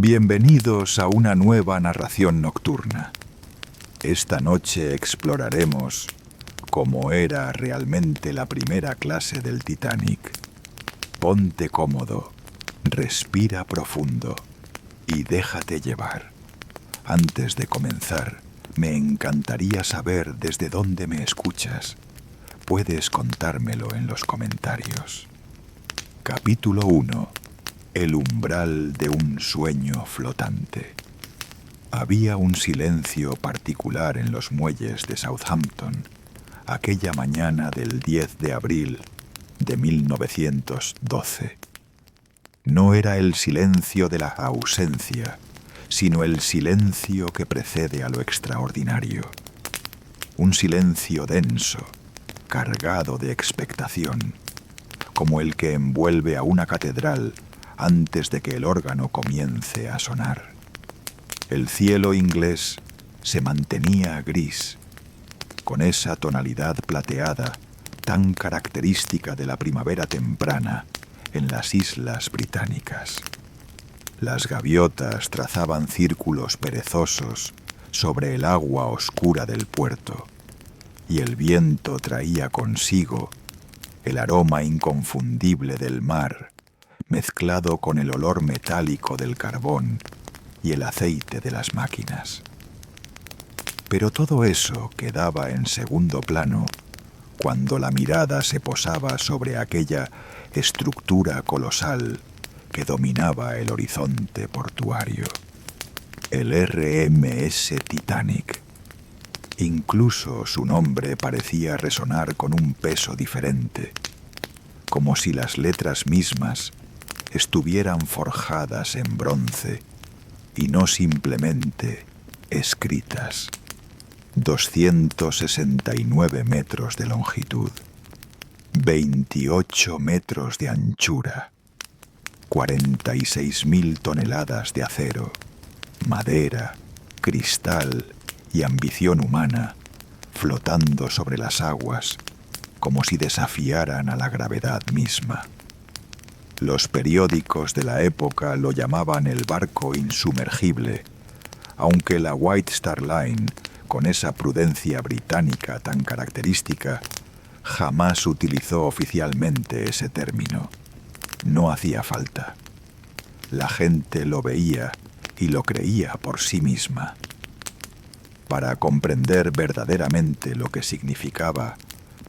Bienvenidos a una nueva narración nocturna. Esta noche exploraremos cómo era realmente la primera clase del Titanic. Ponte cómodo, respira profundo y déjate llevar. Antes de comenzar, me encantaría saber desde dónde me escuchas. Puedes contármelo en los comentarios. Capítulo 1. El umbral de un sueño flotante. Había un silencio particular en los muelles de Southampton aquella mañana del 10 de abril de 1912. No era el silencio de la ausencia, sino el silencio que precede a lo extraordinario. Un silencio denso, cargado de expectación, como el que envuelve a una catedral antes de que el órgano comience a sonar. El cielo inglés se mantenía gris, con esa tonalidad plateada tan característica de la primavera temprana en las islas británicas. Las gaviotas trazaban círculos perezosos sobre el agua oscura del puerto, y el viento traía consigo el aroma inconfundible del mar, mezclado con el olor metálico del carbón y el aceite de las máquinas. Pero todo eso quedaba en segundo plano cuando la mirada se posaba sobre aquella estructura colosal que dominaba el horizonte portuario. El RMS Titanic. Incluso su nombre parecía resonar con un peso diferente, como si las letras mismas estuvieran forjadas en bronce y no simplemente escritas. 269 metros de longitud, 28 metros de anchura, 46.000 toneladas de acero, madera, cristal y ambición humana flotando sobre las aguas como si desafiaran a la gravedad misma. Los periódicos de la época lo llamaban el barco insumergible, aunque la White Star Line, con esa prudencia británica tan característica, jamás utilizó oficialmente ese término. No hacía falta. La gente lo veía y lo creía por sí misma. Para comprender verdaderamente lo que significaba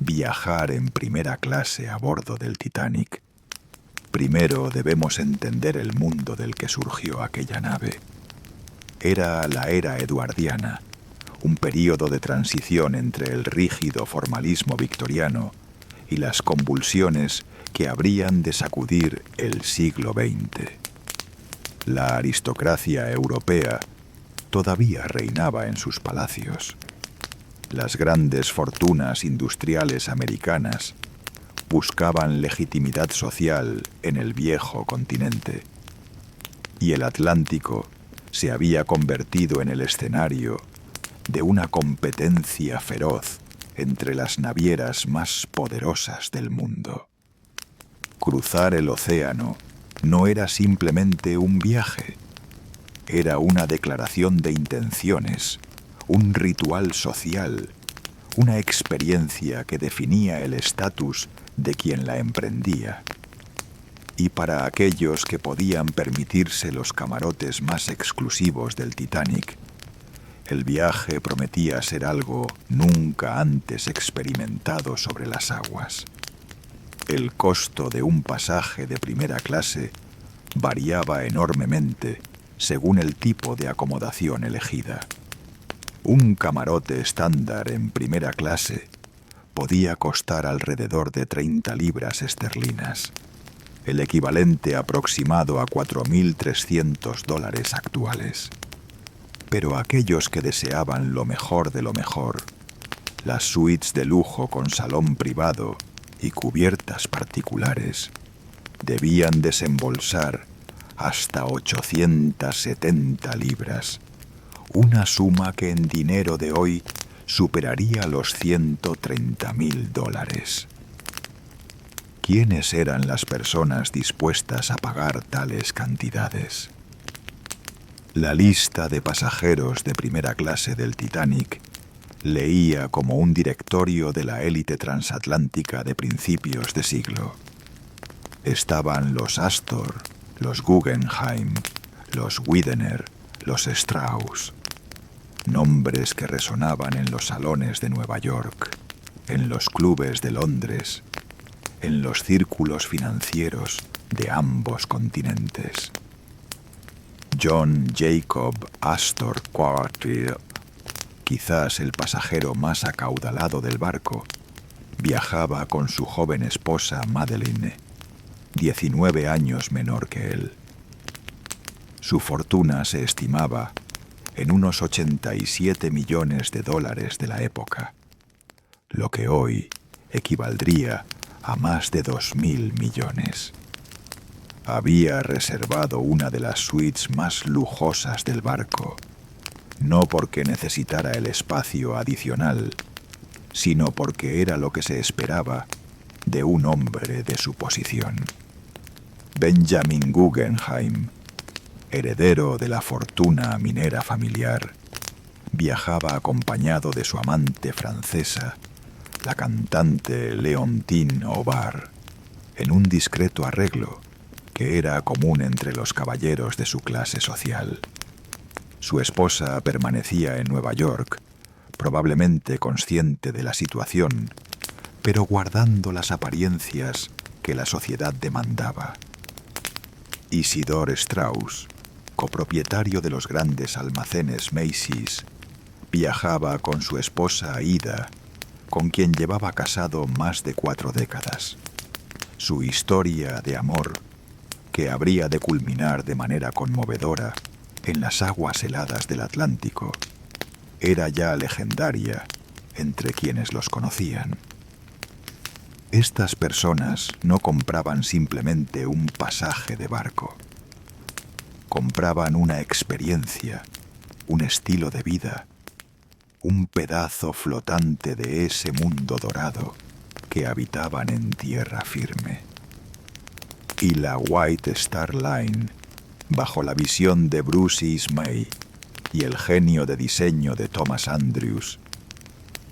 viajar en primera clase a bordo del Titanic, primero debemos entender el mundo del que surgió aquella nave. Era la era eduardiana, un período de transición entre el rígido formalismo victoriano y las convulsiones que habrían de sacudir el siglo XX. La aristocracia europea todavía reinaba en sus palacios. Las grandes fortunas industriales americanas buscaban legitimidad social en el viejo continente, y el Atlántico se había convertido en el escenario de una competencia feroz entre las navieras más poderosas del mundo. Cruzar el océano no era simplemente un viaje, era una declaración de intenciones, un ritual social, una experiencia que definía el estatus de quien la emprendía. Y para aquellos que podían permitirse los camarotes más exclusivos del Titanic, el viaje prometía ser algo nunca antes experimentado sobre las aguas. El costo de un pasaje de primera clase variaba enormemente según el tipo de acomodación elegida. Un camarote estándar en primera clase podía costar alrededor de 30 libras esterlinas, el equivalente aproximado a $4.300 actuales. Pero aquellos que deseaban lo mejor de lo mejor, las suites de lujo con salón privado y cubiertas particulares, debían desembolsar hasta 870 libras, una suma que en dinero de hoy superaría los $130.000. ¿Quiénes eran las personas dispuestas a pagar tales cantidades? La lista de pasajeros de primera clase del Titanic leía como un directorio de la élite transatlántica de principios de siglo. Estaban los Astor, los Guggenheim, los Widener, los Strauss, nombres que resonaban en los salones de Nueva York, en los clubes de Londres, en los círculos financieros de ambos continentes. John Jacob Astor Quartile, quizás el pasajero más acaudalado del barco, viajaba con su joven esposa Madeline, 19 años menor que él. Su fortuna se estimaba en unos 87 millones de dólares de la época, lo que hoy equivaldría a más de 2.000 millones. Había reservado una de las suites más lujosas del barco, no porque necesitara el espacio adicional, sino porque era lo que se esperaba de un hombre de su posición. Benjamin Guggenheim, heredero de la fortuna minera familiar, viajaba acompañado de su amante francesa, la cantante Leontine Aubard, en un discreto arreglo que era común entre los caballeros de su clase social. Su esposa permanecía en Nueva York, probablemente consciente de la situación, pero guardando las apariencias que la sociedad demandaba. Isidore Strauss, copropietario de los grandes almacenes Macy's, viajaba con su esposa Ida, con quien llevaba casado más de 4 décadas. Su historia de amor, que habría de culminar de manera conmovedora en las aguas heladas del Atlántico, era ya legendaria entre quienes los conocían. Estas personas no compraban simplemente un pasaje de barco. Compraban una experiencia, un estilo de vida, un pedazo flotante de ese mundo dorado que habitaban en tierra firme. Y la White Star Line, bajo la visión de Bruce Ismay y el genio de diseño de Thomas Andrews,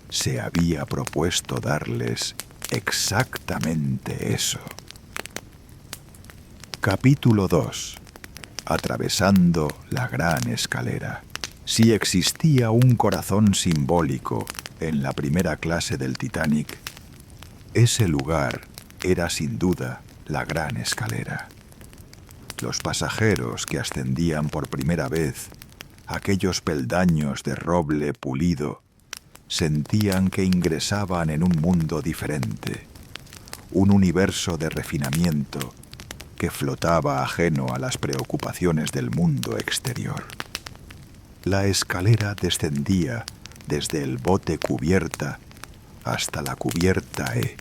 se había propuesto darles exactamente eso. Capítulo 2. Atravesando la gran escalera. Si existía un corazón simbólico en la primera clase del Titanic, ese lugar era sin duda la gran escalera. Los pasajeros que ascendían por primera vez aquellos peldaños de roble pulido sentían que ingresaban en un mundo diferente, un universo de refinamiento que flotaba ajeno a las preocupaciones del mundo exterior. La escalera descendía desde el bote cubierta hasta la cubierta E,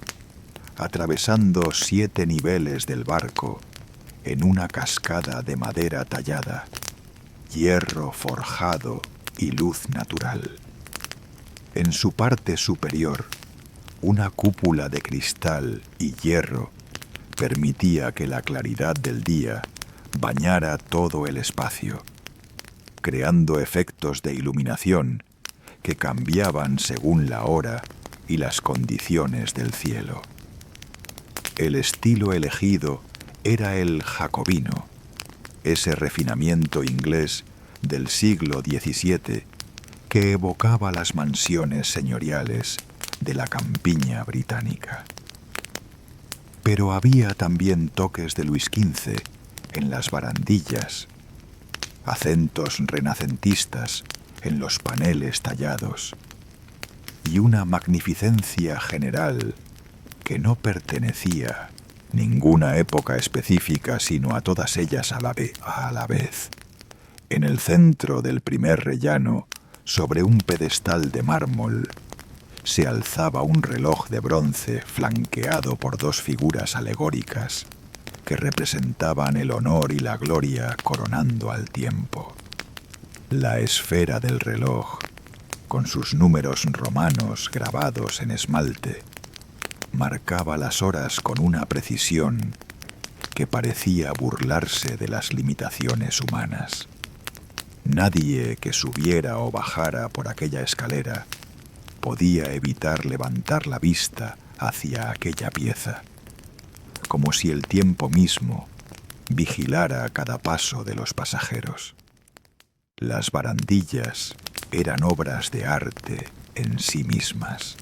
atravesando 7 niveles del barco en una cascada de madera tallada, hierro forjado y luz natural. En su parte superior, una cúpula de cristal y hierro permitía que la claridad del día bañara todo el espacio, creando efectos de iluminación que cambiaban según la hora y las condiciones del cielo. El estilo elegido era el jacobino, ese refinamiento inglés del siglo XVII que evocaba las mansiones señoriales de la campiña británica. Pero había también toques de Luis XV en las barandillas, acentos renacentistas en los paneles tallados y una magnificencia general que no pertenecía a ninguna época específica sino a todas ellas a la vez. En el centro del primer rellano, sobre un pedestal de mármol, se alzaba un reloj de bronce flanqueado por 2 figuras alegóricas que representaban el honor y la gloria coronando al tiempo. La esfera del reloj, con sus números romanos grabados en esmalte, marcaba las horas con una precisión que parecía burlarse de las limitaciones humanas. Nadie que subiera o bajara por aquella escalera podía evitar levantar la vista hacia aquella pieza, como si el tiempo mismo vigilara cada paso de los pasajeros. Las barandillas eran obras de arte en sí mismas.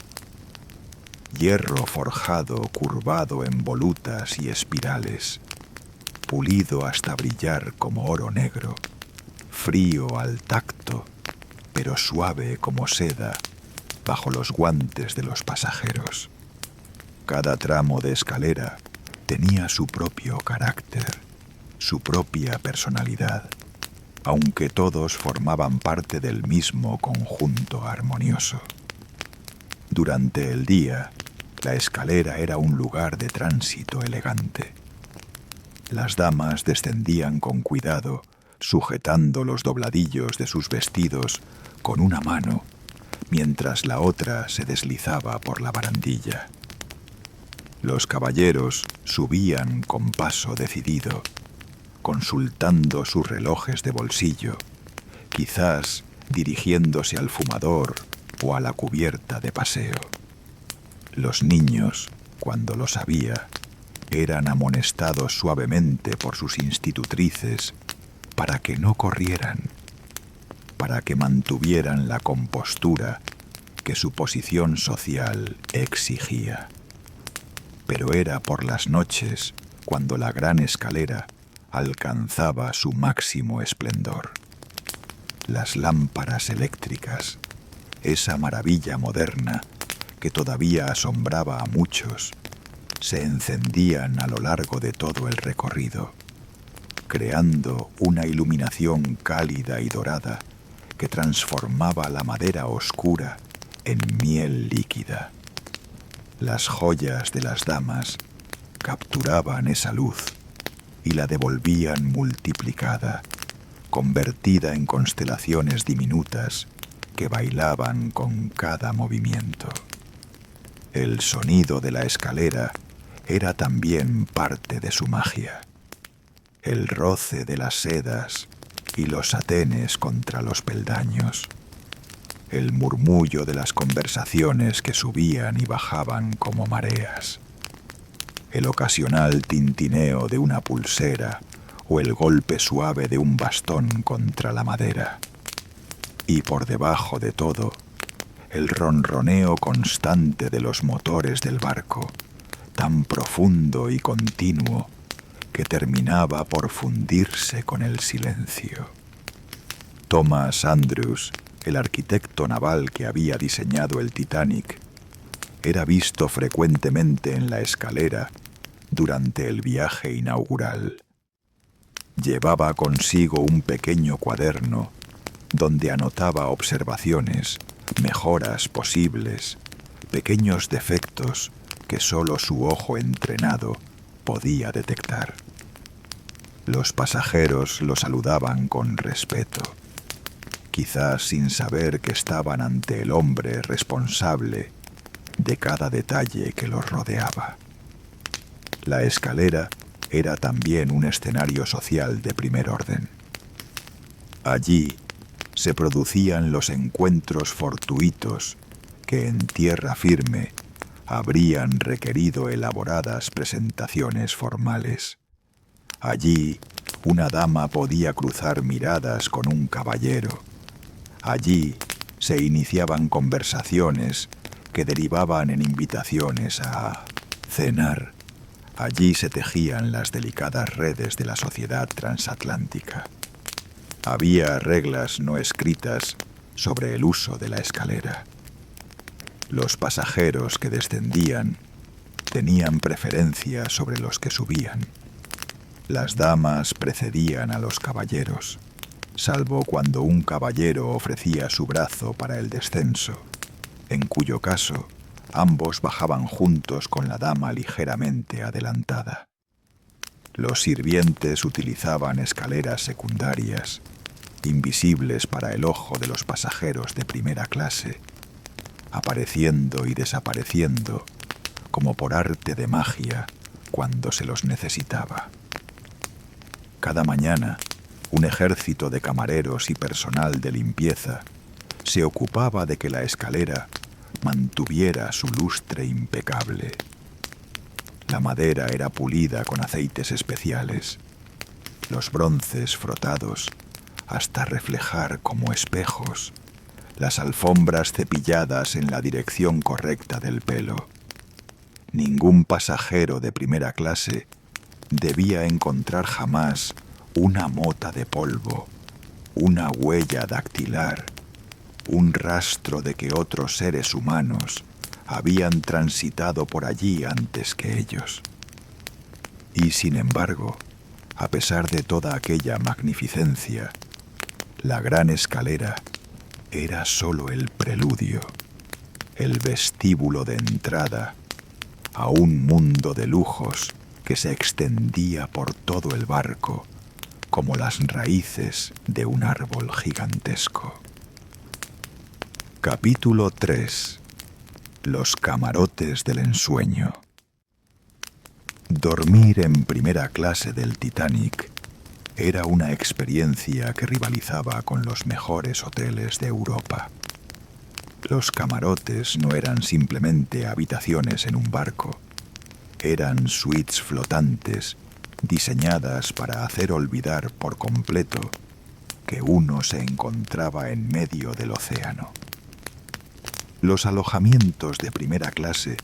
Hierro forjado curvado en volutas y espirales, pulido hasta brillar como oro negro, frío al tacto, pero suave como seda bajo los guantes de los pasajeros. Cada tramo de escalera tenía su propio carácter, su propia personalidad, aunque todos formaban parte del mismo conjunto armonioso. Durante el día, la escalera era un lugar de tránsito elegante. Las damas descendían con cuidado, sujetando los dobladillos de sus vestidos con una mano, mientras la otra se deslizaba por la barandilla. Los caballeros subían con paso decidido, consultando sus relojes de bolsillo, quizás dirigiéndose al fumador o a la cubierta de paseo. Los niños, cuando lo sabía, eran amonestados suavemente por sus institutrices para que no corrieran, para que mantuvieran la compostura que su posición social exigía. Pero era por las noches cuando la gran escalera alcanzaba su máximo esplendor. Las lámparas eléctricas, esa maravilla moderna que todavía asombraba a muchos, se encendían a lo largo de todo el recorrido, creando una iluminación cálida y dorada que transformaba la madera oscura en miel líquida. Las joyas de las damas capturaban esa luz y la devolvían multiplicada, convertida en constelaciones diminutas que bailaban con cada movimiento. El sonido de la escalera era también parte de su magia. El roce de las sedas y los satenes contra los peldaños. El murmullo de las conversaciones que subían y bajaban como mareas. El ocasional tintineo de una pulsera o el golpe suave de un bastón contra la madera. Y por debajo de todo, el ronroneo constante de los motores del barco, tan profundo y continuo que terminaba por fundirse con el silencio. Thomas Andrews, el arquitecto naval que había diseñado el Titanic, era visto frecuentemente en la escalera durante el viaje inaugural. Llevaba consigo un pequeño cuaderno donde anotaba observaciones, mejoras posibles, pequeños defectos que solo su ojo entrenado podía detectar. Los pasajeros lo saludaban con respeto, quizás sin saber que estaban ante el hombre responsable de cada detalle que los rodeaba. La escalera era también un escenario social de primer orden. Allí se producían los encuentros fortuitos que en tierra firme habrían requerido elaboradas presentaciones formales. Allí una dama podía cruzar miradas con un caballero. Allí se iniciaban conversaciones que derivaban en invitaciones a cenar. Allí se tejían las delicadas redes de la sociedad transatlántica. Había reglas no escritas sobre el uso de la escalera. Los pasajeros que descendían tenían preferencia sobre los que subían. Las damas precedían a los caballeros, salvo cuando un caballero ofrecía su brazo para el descenso, en cuyo caso ambos bajaban juntos con la dama ligeramente adelantada. Los sirvientes utilizaban escaleras secundarias, invisibles para el ojo de los pasajeros de primera clase, apareciendo y desapareciendo como por arte de magia cuando se los necesitaba. Cada mañana, Un ejército de camareros y personal de limpieza se ocupaba de que la escalera mantuviera su lustre impecable. La madera era pulida con aceites especiales, los bronces frotados hasta reflejar como espejos, las alfombras cepilladas en la dirección correcta del pelo. Ningún pasajero de primera clase debía encontrar jamás una mota de polvo, una huella dactilar, un rastro de que otros seres humanos habían transitado por allí antes que ellos. Y sin embargo, a pesar de toda aquella magnificencia, la gran escalera era solo el preludio, el vestíbulo de entrada a un mundo de lujos que se extendía por todo el barco como las raíces de un árbol gigantesco. Capítulo 3. Los camarotes del ensueño. Dormir en primera clase del Titanic era una experiencia que rivalizaba con los mejores hoteles de Europa. Los camarotes no eran simplemente habitaciones en un barco, eran suites flotantes diseñadas para hacer olvidar por completo que uno se encontraba en medio del océano. Los alojamientos de primera clase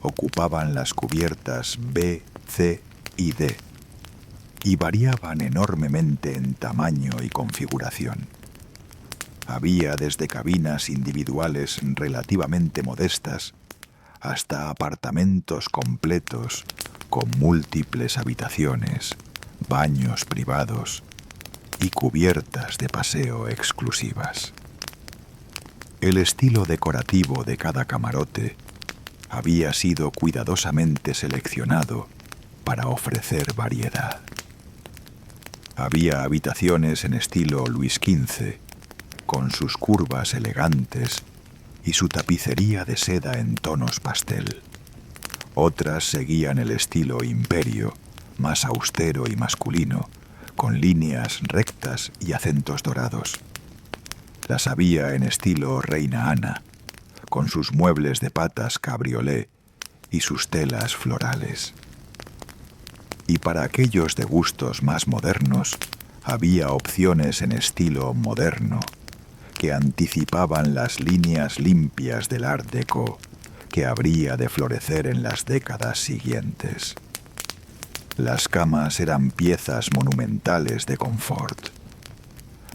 ocupaban las cubiertas B, C y D y variaban enormemente en tamaño y configuración. Había desde cabinas individuales relativamente modestas hasta apartamentos completos con múltiples habitaciones, baños privados y cubiertas de paseo exclusivas. El estilo decorativo de cada camarote había sido cuidadosamente seleccionado para ofrecer variedad. Había habitaciones en estilo Luis XV, con sus curvas elegantes y su tapicería de seda en tonos pastel. Otras seguían el estilo Imperio, más austero y masculino, con líneas rectas y acentos dorados. Las había en estilo Reina Ana, con sus muebles de patas cabriolé y sus telas florales. Y para aquellos de gustos más modernos, había opciones en estilo moderno, que anticipaban las líneas limpias del Art Deco que habría de florecer en las décadas siguientes. Las camas eran piezas monumentales de confort.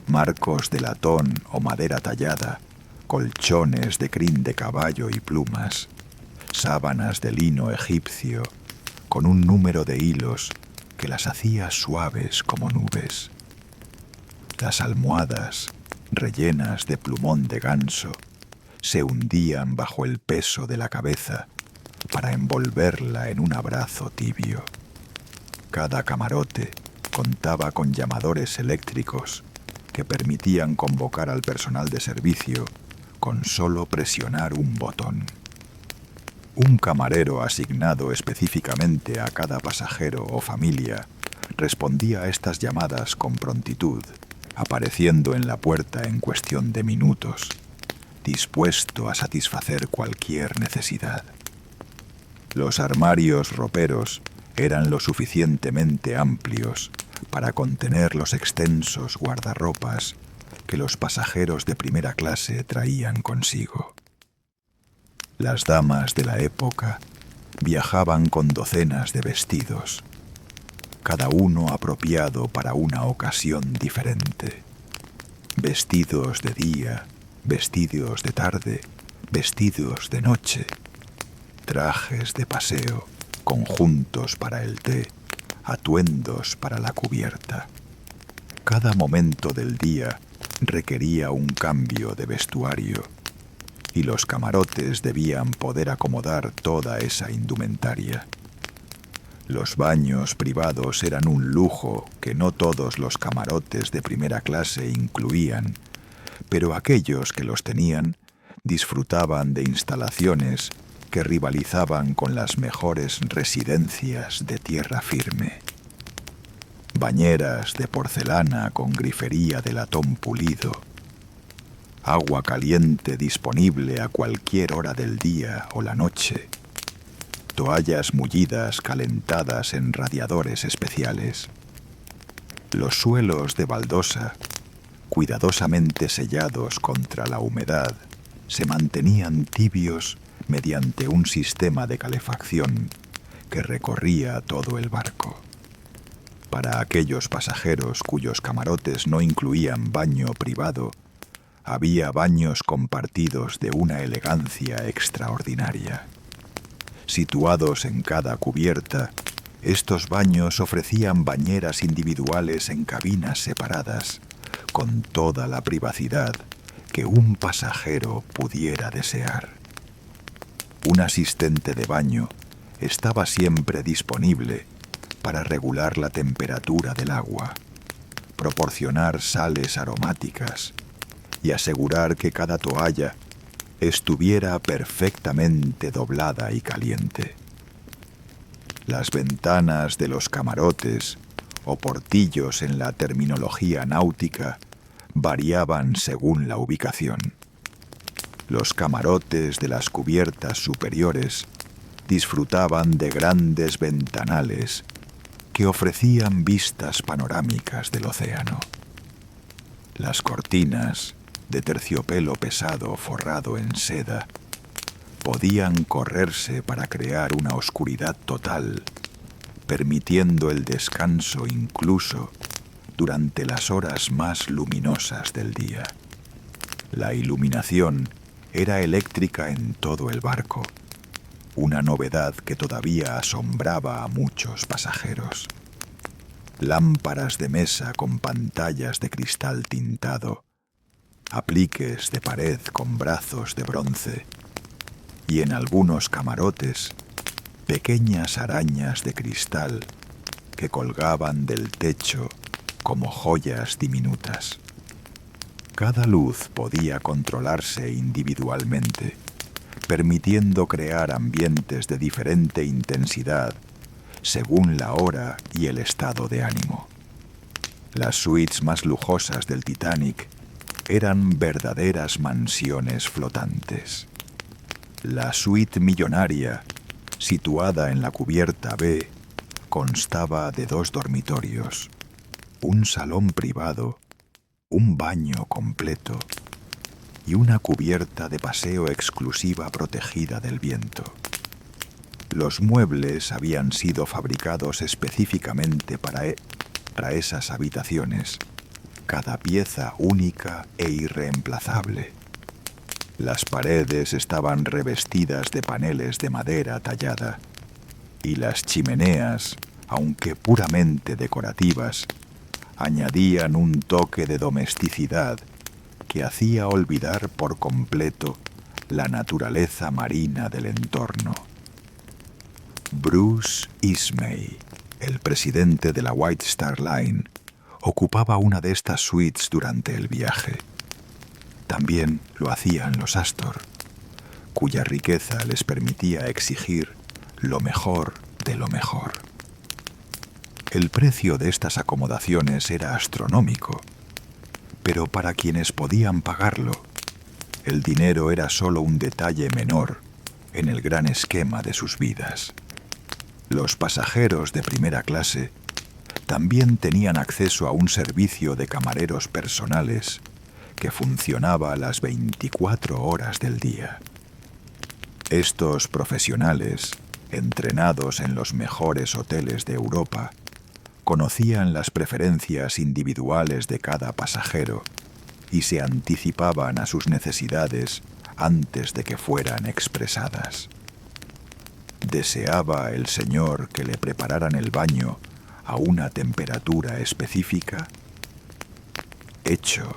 Marcos de latón o madera tallada, colchones de crin de caballo y plumas, sábanas de lino egipcio, con un número de hilos que las hacía suaves como nubes. Las almohadas, rellenas de plumón de ganso, se hundían bajo el peso de la cabeza para envolverla en un abrazo tibio. Cada camarote contaba con llamadores eléctricos que permitían convocar al personal de servicio con solo presionar un botón. Un camarero asignado específicamente a cada pasajero o familia respondía a estas llamadas con prontitud, apareciendo en la puerta en cuestión de minutos, dispuesto a satisfacer cualquier necesidad. Los armarios roperos eran lo suficientemente amplios para contener los extensos guardarropas que los pasajeros de primera clase traían consigo. Las damas de la época viajaban con docenas de vestidos, cada uno apropiado para una ocasión diferente. Vestidos de día, vestidos de tarde, vestidos de noche, trajes de paseo, conjuntos para el té, atuendos para la cubierta. Cada momento del día requería un cambio de vestuario y los camarotes debían poder acomodar toda esa indumentaria. Los baños privados eran un lujo que no todos los camarotes de primera clase incluían, pero aquellos que los tenían disfrutaban de instalaciones que rivalizaban con las mejores residencias de tierra firme. bañeras de porcelana con grifería de latón pulido, agua caliente disponible a cualquier hora del día o la noche, toallas mullidas calentadas en radiadores especiales. Los suelos de baldosa, cuidadosamente sellados contra la humedad, se mantenían tibios mediante un sistema de calefacción que recorría todo el barco. Para aquellos pasajeros cuyos camarotes no incluían baño privado, había baños compartidos de una elegancia extraordinaria. Situados en cada cubierta, estos baños ofrecían bañeras individuales en cabinas separadas, con toda la privacidad que un pasajero pudiera desear. Un asistente de baño estaba siempre disponible para regular la temperatura del agua, proporcionar sales aromáticas y asegurar que cada toalla estuviera perfectamente doblada y caliente. Las ventanas de los camarotes, o portillos en la terminología náutica, variaban según la ubicación. Los camarotes de las cubiertas superiores disfrutaban de grandes ventanales que ofrecían vistas panorámicas del océano. Las cortinas, de terciopelo pesado forrado en seda, podían correrse para crear una oscuridad total, permitiendo el descanso incluso durante las horas más luminosas del día. La iluminación era eléctrica en todo el barco, una novedad que todavía asombraba a muchos pasajeros. Lámparas de mesa con pantallas de cristal tintado, apliques de pared con brazos de bronce, y en algunos camarotes, pequeñas arañas de cristal que colgaban del techo como joyas diminutas. Cada luz podía controlarse individualmente, permitiendo crear ambientes de diferente intensidad según la hora y el estado de ánimo. Las suites más lujosas del Titanic eran verdaderas mansiones flotantes. La suite millonaria, situada en la cubierta B, constaba de 2 dormitorios, un salón privado, un baño completo y una cubierta de paseo exclusiva protegida del viento. Los muebles habían sido fabricados específicamente para esas habitaciones, cada pieza única e irreemplazable. Las paredes estaban revestidas de paneles de madera tallada, y las chimeneas, aunque puramente decorativas, añadían un toque de domesticidad que hacía olvidar por completo la naturaleza marina del entorno. Bruce Ismay, el presidente de la White Star Line, ocupaba una de estas suites durante el viaje. También lo hacían los Astor, cuya riqueza les permitía exigir lo mejor de lo mejor. El precio de estas acomodaciones era astronómico, pero para quienes podían pagarlo, el dinero era solo un detalle menor en el gran esquema de sus vidas. Los pasajeros de primera clase también tenían acceso a un servicio de camareros personales que funcionaba las 24 horas del día. Estos profesionales, entrenados en los mejores hoteles de Europa, conocían las preferencias individuales de cada pasajero y se anticipaban a sus necesidades antes de que fueran expresadas. ¿Deseaba el señor que le prepararan el baño a una temperatura específica? Hecho.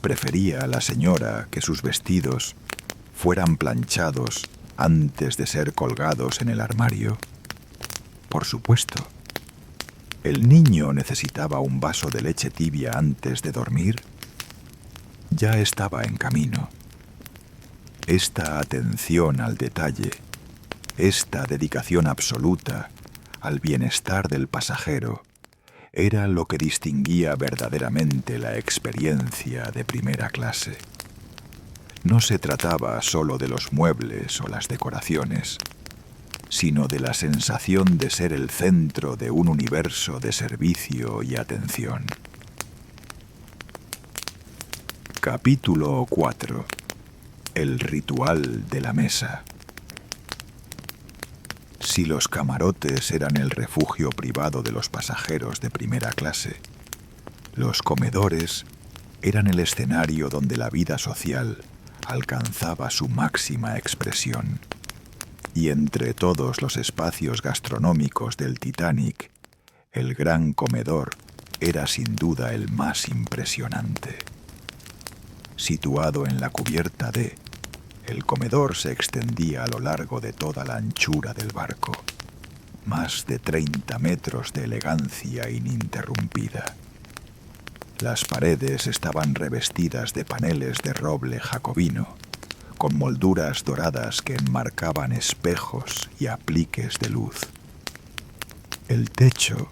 ¿Prefería a la señora que sus vestidos fueran planchados antes de ser colgados en el armario? Por supuesto. ¿El niño necesitaba un vaso de leche tibia antes de dormir? Ya estaba en camino. Esta atención al detalle, esta dedicación absoluta al bienestar del pasajero, era lo que distinguía verdaderamente la experiencia de primera clase. No se trataba solo de los muebles o las decoraciones, sino de la sensación de ser el centro de un universo de servicio y atención. Capítulo 4. El ritual de la mesa. Si los camarotes eran el refugio privado de los pasajeros de primera clase, los comedores eran el escenario donde la vida social alcanzaba su máxima expresión. Y entre todos los espacios gastronómicos del Titanic, el gran comedor era sin duda el más impresionante. Situado en la cubierta D, el comedor se extendía a lo largo de toda la anchura del barco, más de 30 metros de elegancia ininterrumpida. Las paredes estaban revestidas de paneles de roble jacobino, con molduras doradas que enmarcaban espejos y apliques de luz. El techo,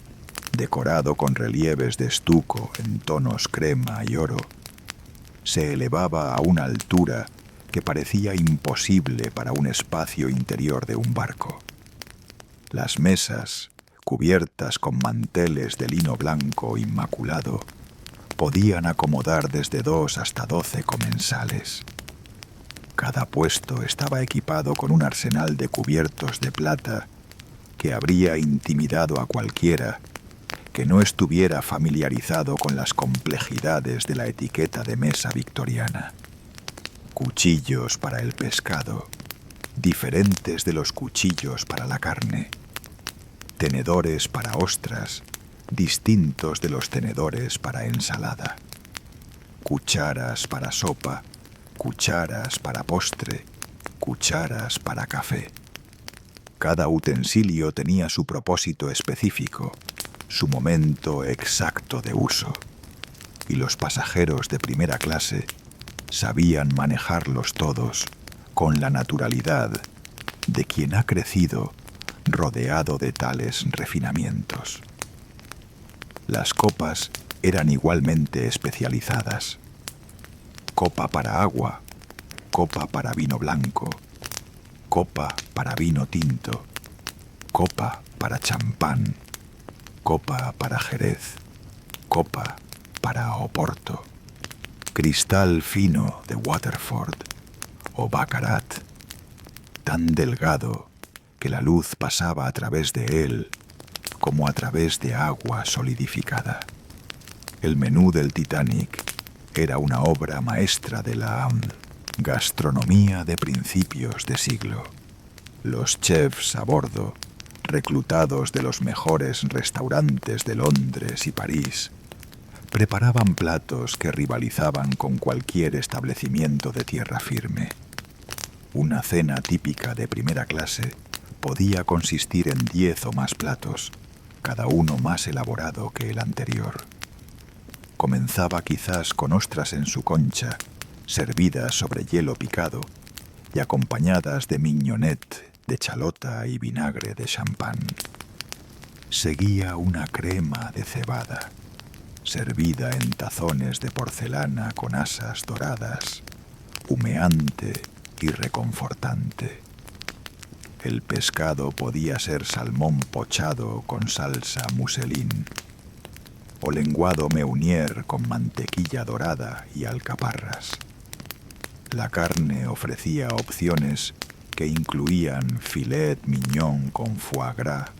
decorado con relieves de estuco en tonos crema y oro, se elevaba a una altura que parecía imposible para un espacio interior de un barco. Las mesas, cubiertas con manteles de lino blanco inmaculado, podían acomodar desde 2 hasta 12 comensales. Cada puesto estaba equipado con un arsenal de cubiertos de plata que habría intimidado a cualquiera que no estuviera familiarizado con las complejidades de la etiqueta de mesa victoriana. Cuchillos para el pescado, diferentes de los cuchillos para la carne. Tenedores para ostras, distintos de los tenedores para ensalada. Cucharas para sopa, cucharas para postre, cucharas para café. Cada utensilio tenía su propósito específico, su momento exacto de uso, y los pasajeros de primera clase sabían manejarlos todos con la naturalidad de quien ha crecido rodeado de tales refinamientos. Las copas eran igualmente especializadas. Copa para agua, copa para vino blanco, copa para vino tinto, copa para champán, copa para jerez, copa para oporto, cristal fino de Waterford o Baccarat, tan delgado que la luz pasaba a través de él como a través de agua solidificada. El menú del Titanic era una obra maestra de la gastronomía de principios de siglo. Los chefs a bordo, reclutados de los mejores restaurantes de Londres y París, preparaban platos que rivalizaban con cualquier establecimiento de tierra firme. Una cena típica de primera clase podía consistir en 10 o más platos, cada uno más elaborado que el anterior. Comenzaba quizás con ostras en su concha, servidas sobre hielo picado y acompañadas de mignonette de chalota y vinagre de champán. Seguía una crema de cebada, servida en tazones de porcelana con asas doradas, humeante y reconfortante. El pescado podía ser salmón pochado con salsa muselín, o lenguado meunier con mantequilla dorada y alcaparras. La carne ofrecía opciones que incluían filet mignon con foie gras,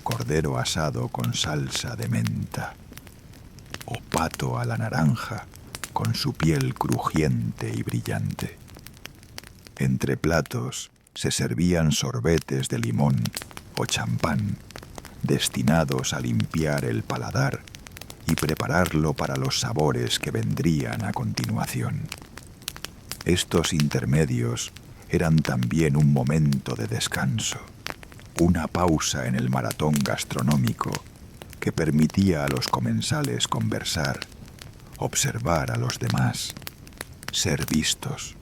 cordero asado con salsa de menta, o pato a la naranja con su piel crujiente y brillante. Entre platos se servían sorbetes de limón o champán, destinados a limpiar el paladar y prepararlo para los sabores que vendrían a continuación. Estos intermedios eran también un momento de descanso, una pausa en el maratón gastronómico que permitía a los comensales conversar, observar a los demás, ser vistos.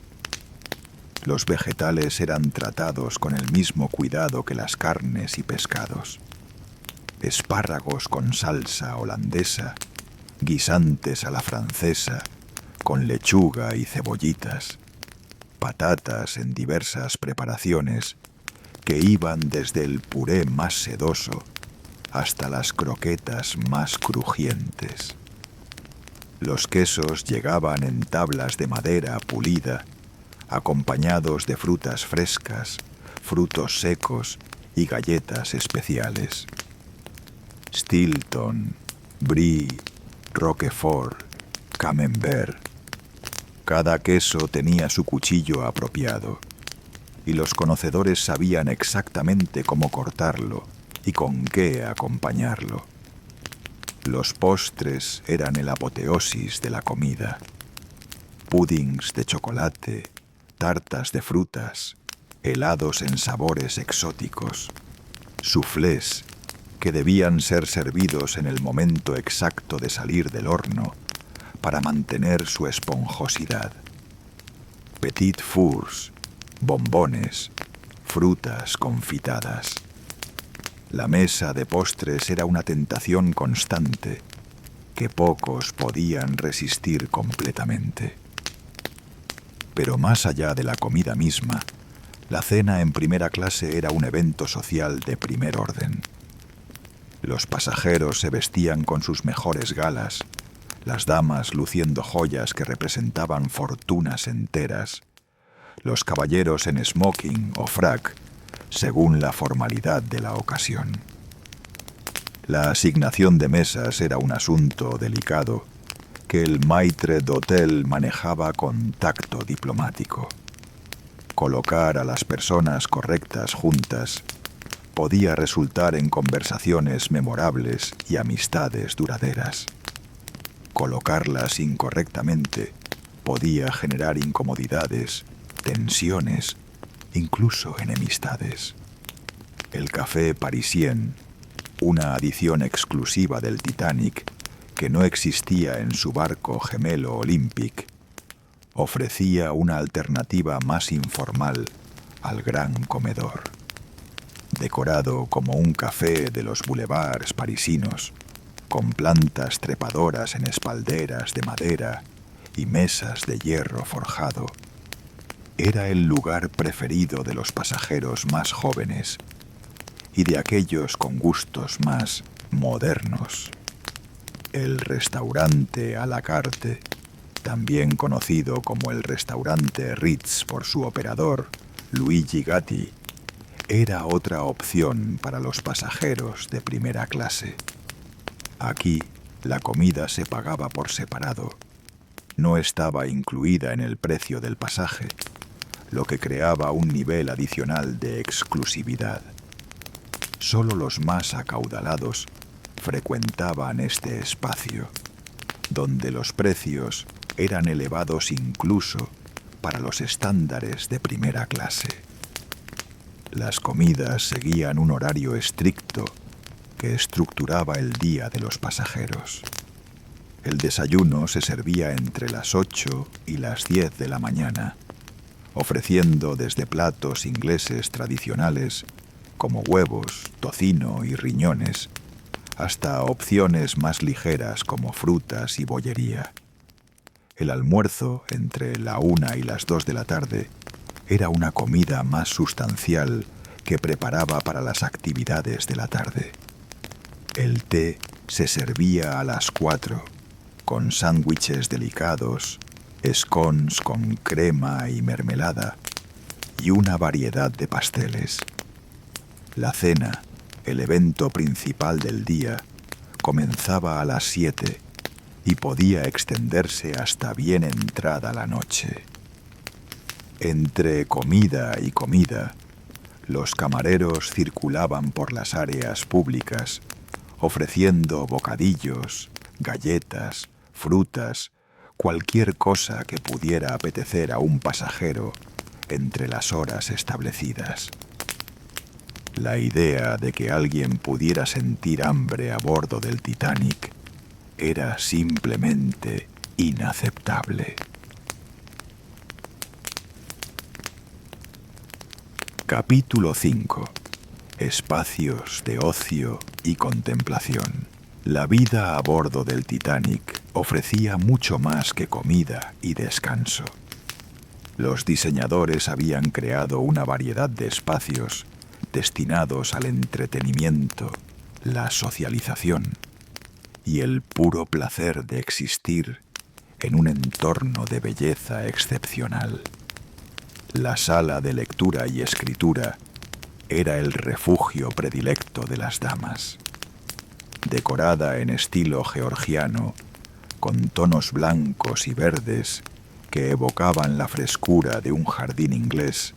Los vegetales eran tratados con el mismo cuidado que las carnes y pescados. espárragos con salsa holandesa, guisantes a la francesa, con lechuga y cebollitas, patatas en diversas preparaciones que iban desde el puré más sedoso hasta las croquetas más crujientes. Los quesos llegaban en tablas de madera pulida, acompañados de frutas frescas, frutos secos y galletas especiales. Stilton, Brie, Roquefort, Camembert. Cada queso tenía su cuchillo apropiado, y los conocedores sabían exactamente cómo cortarlo y con qué acompañarlo. Los postres eran el apoteosis de la comida. Puddings de chocolate, tartas de frutas, helados en sabores exóticos, soufflés que debían ser servidos en el momento exacto de salir del horno para mantener su esponjosidad. Petit fours, bombones, frutas confitadas. La mesa de postres era una tentación constante que pocos podían resistir completamente. Pero más allá de la comida misma, la cena en primera clase era un evento social de primer orden. Los pasajeros se vestían con sus mejores galas, las damas luciendo joyas que representaban fortunas enteras, los caballeros en smoking o frac, según la formalidad de la ocasión. La asignación de mesas era un asunto delicado que el maître d'hôtel manejaba con tacto diplomático. Colocar a las personas correctas juntas podía resultar en conversaciones memorables y amistades duraderas. Colocarlas incorrectamente podía generar incomodidades, tensiones, incluso enemistades. El café parisien, una adición exclusiva del Titanic que no existía en su barco gemelo Olympic, ofrecía una alternativa más informal al gran comedor. Decorado como un café de los boulevards parisinos, con plantas trepadoras en espalderas de madera y mesas de hierro forjado, era el lugar preferido de los pasajeros más jóvenes y de aquellos con gustos más modernos. El restaurante à la carte, también conocido como el restaurante Ritz por su operador, Luigi Gatti, era otra opción para los pasajeros de primera clase. Aquí, la comida se pagaba por separado. No estaba incluida en el precio del pasaje, lo que creaba un nivel adicional de exclusividad. Solo los más acaudalados frecuentaban este espacio, donde los precios eran elevados incluso para los estándares de primera clase. Las comidas seguían un horario estricto que estructuraba el día de los pasajeros. El desayuno se servía entre las 8 y las 10 de la mañana, ofreciendo desde platos ingleses tradicionales como huevos, tocino y riñones, hasta opciones más ligeras como frutas y bollería. El almuerzo, entre la 1 y las 2 de la tarde, era una comida más sustancial que preparaba para las actividades de la tarde. El té se servía a las 4, con sándwiches delicados, scones con crema y mermelada, y una variedad de pasteles. La cena, el evento principal del día, comenzaba a las 7 y podía extenderse hasta bien entrada la noche. Entre comida y comida, los camareros circulaban por las áreas públicas, ofreciendo bocadillos, galletas, frutas, cualquier cosa que pudiera apetecer a un pasajero entre las horas establecidas. La idea de que alguien pudiera sentir hambre a bordo del Titanic era simplemente inaceptable. Capítulo 5. espacios de ocio y contemplación. La vida a bordo del Titanic ofrecía mucho más que comida y descanso. Los diseñadores habían creado una variedad de espacios destinados al entretenimiento, la socialización y el puro placer de existir en un entorno de belleza excepcional. La sala de lectura y escritura era el refugio predilecto de las damas. Decorada en estilo georgiano, con tonos blancos y verdes que evocaban la frescura de un jardín inglés,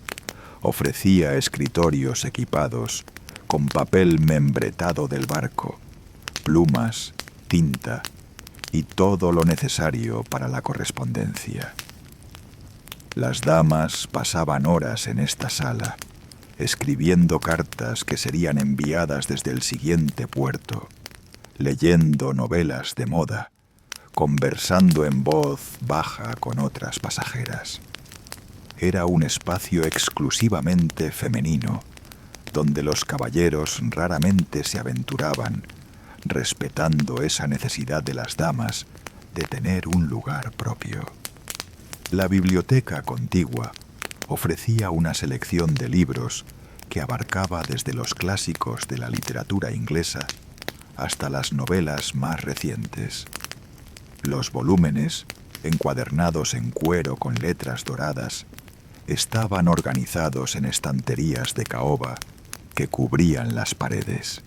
ofrecía escritorios equipados con papel membretado del barco, plumas, tinta y todo lo necesario para la correspondencia. Las damas pasaban horas en esta sala, escribiendo cartas que serían enviadas desde el siguiente puerto, leyendo novelas de moda, conversando en voz baja con otras pasajeras. Era un espacio exclusivamente femenino, donde los caballeros raramente se aventuraban, respetando esa necesidad de las damas de tener un lugar propio. La biblioteca contigua ofrecía una selección de libros que abarcaba desde los clásicos de la literatura inglesa hasta las novelas más recientes. Los volúmenes, encuadernados en cuero con letras doradas, estaban organizados en estanterías de caoba que cubrían las paredes.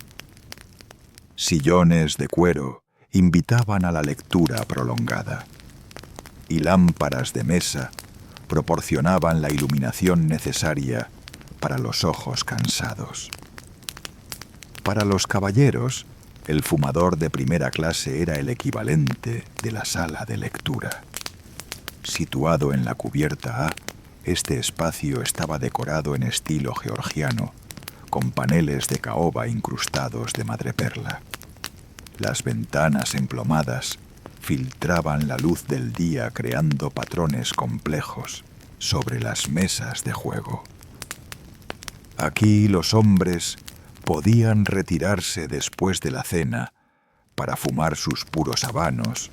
Sillones de cuero invitaban a la lectura prolongada, y lámparas de mesa proporcionaban la iluminación necesaria para los ojos cansados. Para los caballeros, el fumador de primera clase era el equivalente de la sala de lectura. Situado en la cubierta A, este espacio estaba decorado en estilo georgiano, con paneles de caoba incrustados de madreperla. Las ventanas emplomadas filtraban la luz del día creando patrones complejos sobre las mesas de juego. Aquí los hombres podían retirarse después de la cena para fumar sus puros habanos,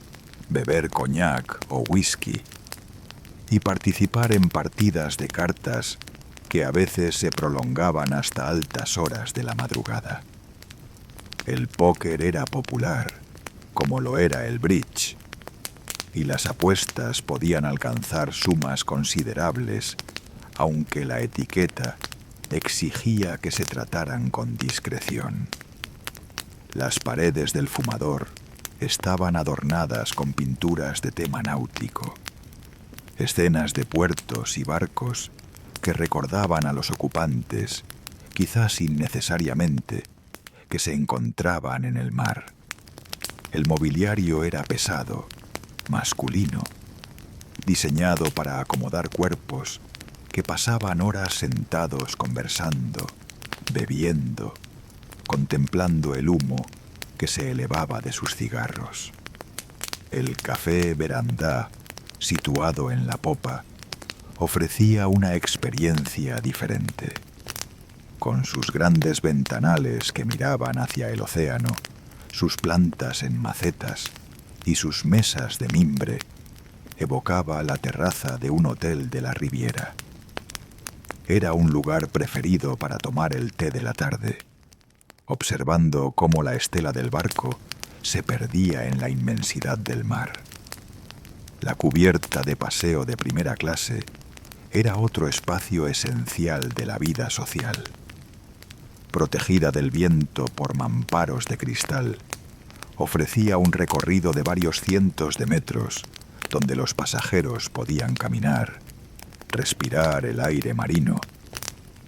beber coñac o whisky y participar en partidas de cartas que a veces se prolongaban hasta altas horas de la madrugada. El póker era popular, como lo era el bridge, y las apuestas podían alcanzar sumas considerables, aunque la etiqueta exigía que se trataran con discreción. Las paredes del fumador estaban adornadas con pinturas de tema náutico, escenas de puertos y barcos que recordaban a los ocupantes, quizás innecesariamente, que se encontraban en el mar. El mobiliario era pesado, masculino, diseñado para acomodar cuerpos que pasaban horas sentados conversando, bebiendo, contemplando el humo que se elevaba de sus cigarros. El café Verandá, situado en la popa, ofrecía una experiencia diferente. Con sus grandes ventanales que miraban hacia el océano, sus plantas en macetas y sus mesas de mimbre, evocaba la terraza de un hotel de la Riviera. Era un lugar preferido para tomar el té de la tarde, observando cómo la estela del barco se perdía en la inmensidad del mar. La cubierta de paseo de primera clase era otro espacio esencial de la vida social. Protegida del viento por mamparos de cristal, ofrecía un recorrido de varios cientos de metros donde los pasajeros podían caminar, respirar el aire marino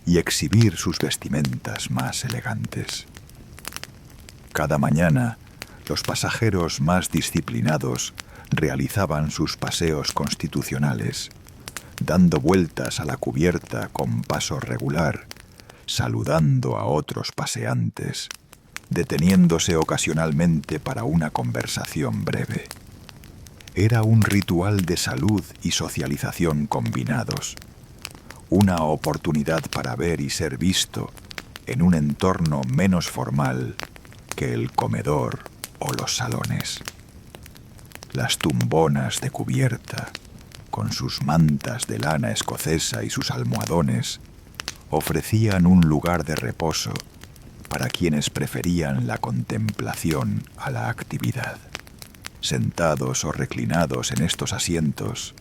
y exhibir sus vestimentas más elegantes. Cada mañana, los pasajeros más disciplinados realizaban sus paseos constitucionales, dando vueltas a la cubierta con paso regular, saludando a otros paseantes, deteniéndose ocasionalmente para una conversación breve. Era un ritual de salud y socialización combinados, una oportunidad para ver y ser visto en un entorno menos formal que el comedor o los salones. Las tumbonas de cubierta, con sus mantas de lana escocesa y sus almohadones, ofrecían un lugar de reposo para quienes preferían la contemplación a la actividad. Sentados o reclinados en estos asientos,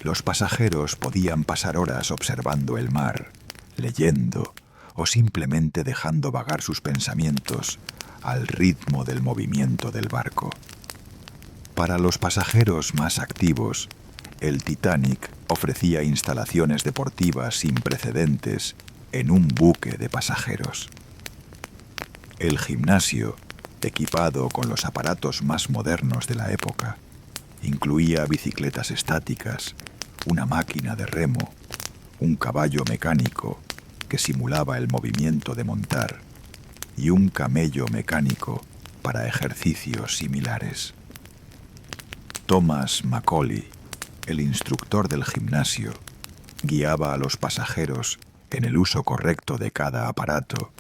los pasajeros podían pasar horas observando el mar, leyendo o simplemente dejando vagar sus pensamientos al ritmo del movimiento del barco. Para los pasajeros más activos, el Titanic ofrecía instalaciones deportivas sin precedentes en un buque de pasajeros. El gimnasio, equipado con los aparatos más modernos de la época, incluía bicicletas estáticas, una máquina de remo, un caballo mecánico que simulaba el movimiento de montar y un camello mecánico para ejercicios similares. Thomas Macaulay, el instructor del gimnasio, guiaba a los pasajeros en el uso correcto de cada aparato,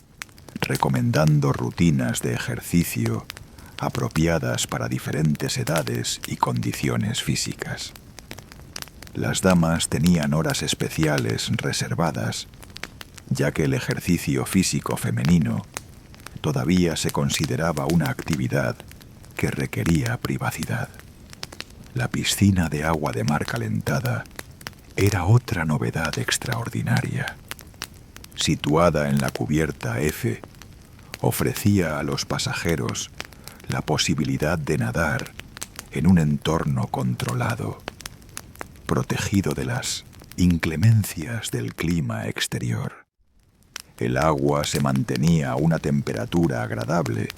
recomendando rutinas de ejercicio apropiadas para diferentes edades y condiciones físicas. Las damas tenían horas especiales reservadas, ya que el ejercicio físico femenino todavía se consideraba una actividad que requería privacidad. La piscina de agua de mar calentada era otra novedad extraordinaria. Situada en la cubierta F, ofrecía a los pasajeros la posibilidad de nadar en un entorno controlado, protegido de las inclemencias del clima exterior. El agua se mantenía a una temperatura agradable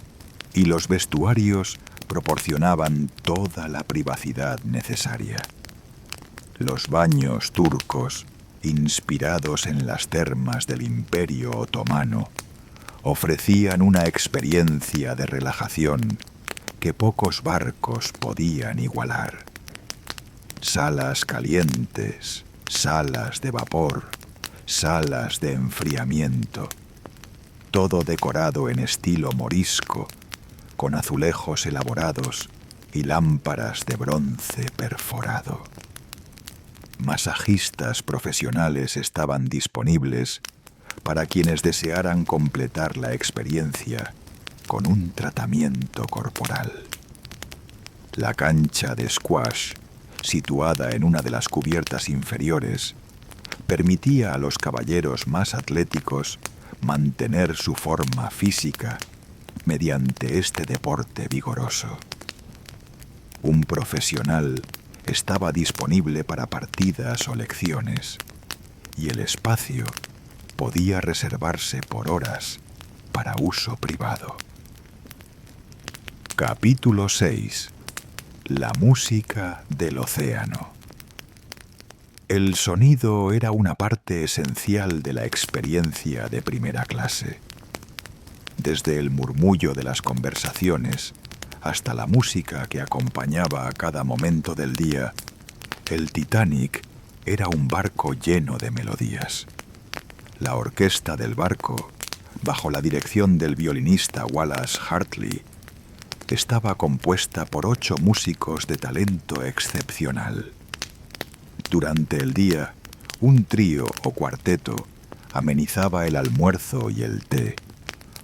y los vestuarios proporcionaban toda la privacidad necesaria. Los baños turcos, inspirados en las termas del Imperio Otomano, ofrecían una experiencia de relajación que pocos barcos podían igualar. Salas calientes, salas de vapor, salas de enfriamiento, todo decorado en estilo morisco, con azulejos elaborados y lámparas de bronce perforado. Masajistas profesionales estaban disponibles para quienes desearan completar la experiencia con un tratamiento corporal. La cancha de squash, situada en una de las cubiertas inferiores, permitía a los caballeros más atléticos mantener su forma física mediante este deporte vigoroso. Un profesional estaba disponible para partidas o lecciones, y el espacio podía reservarse por horas para uso privado. Capítulo 6. La música del océano. El sonido era una parte esencial de la experiencia de primera clase. Desde el murmullo de las conversaciones hasta la música que acompañaba a cada momento del día, el Titanic era un barco lleno de melodías. La orquesta del barco, bajo la dirección del violinista Wallace Hartley, estaba compuesta por 8 músicos de talento excepcional. Durante el día, un trío o cuarteto amenizaba el almuerzo y el té,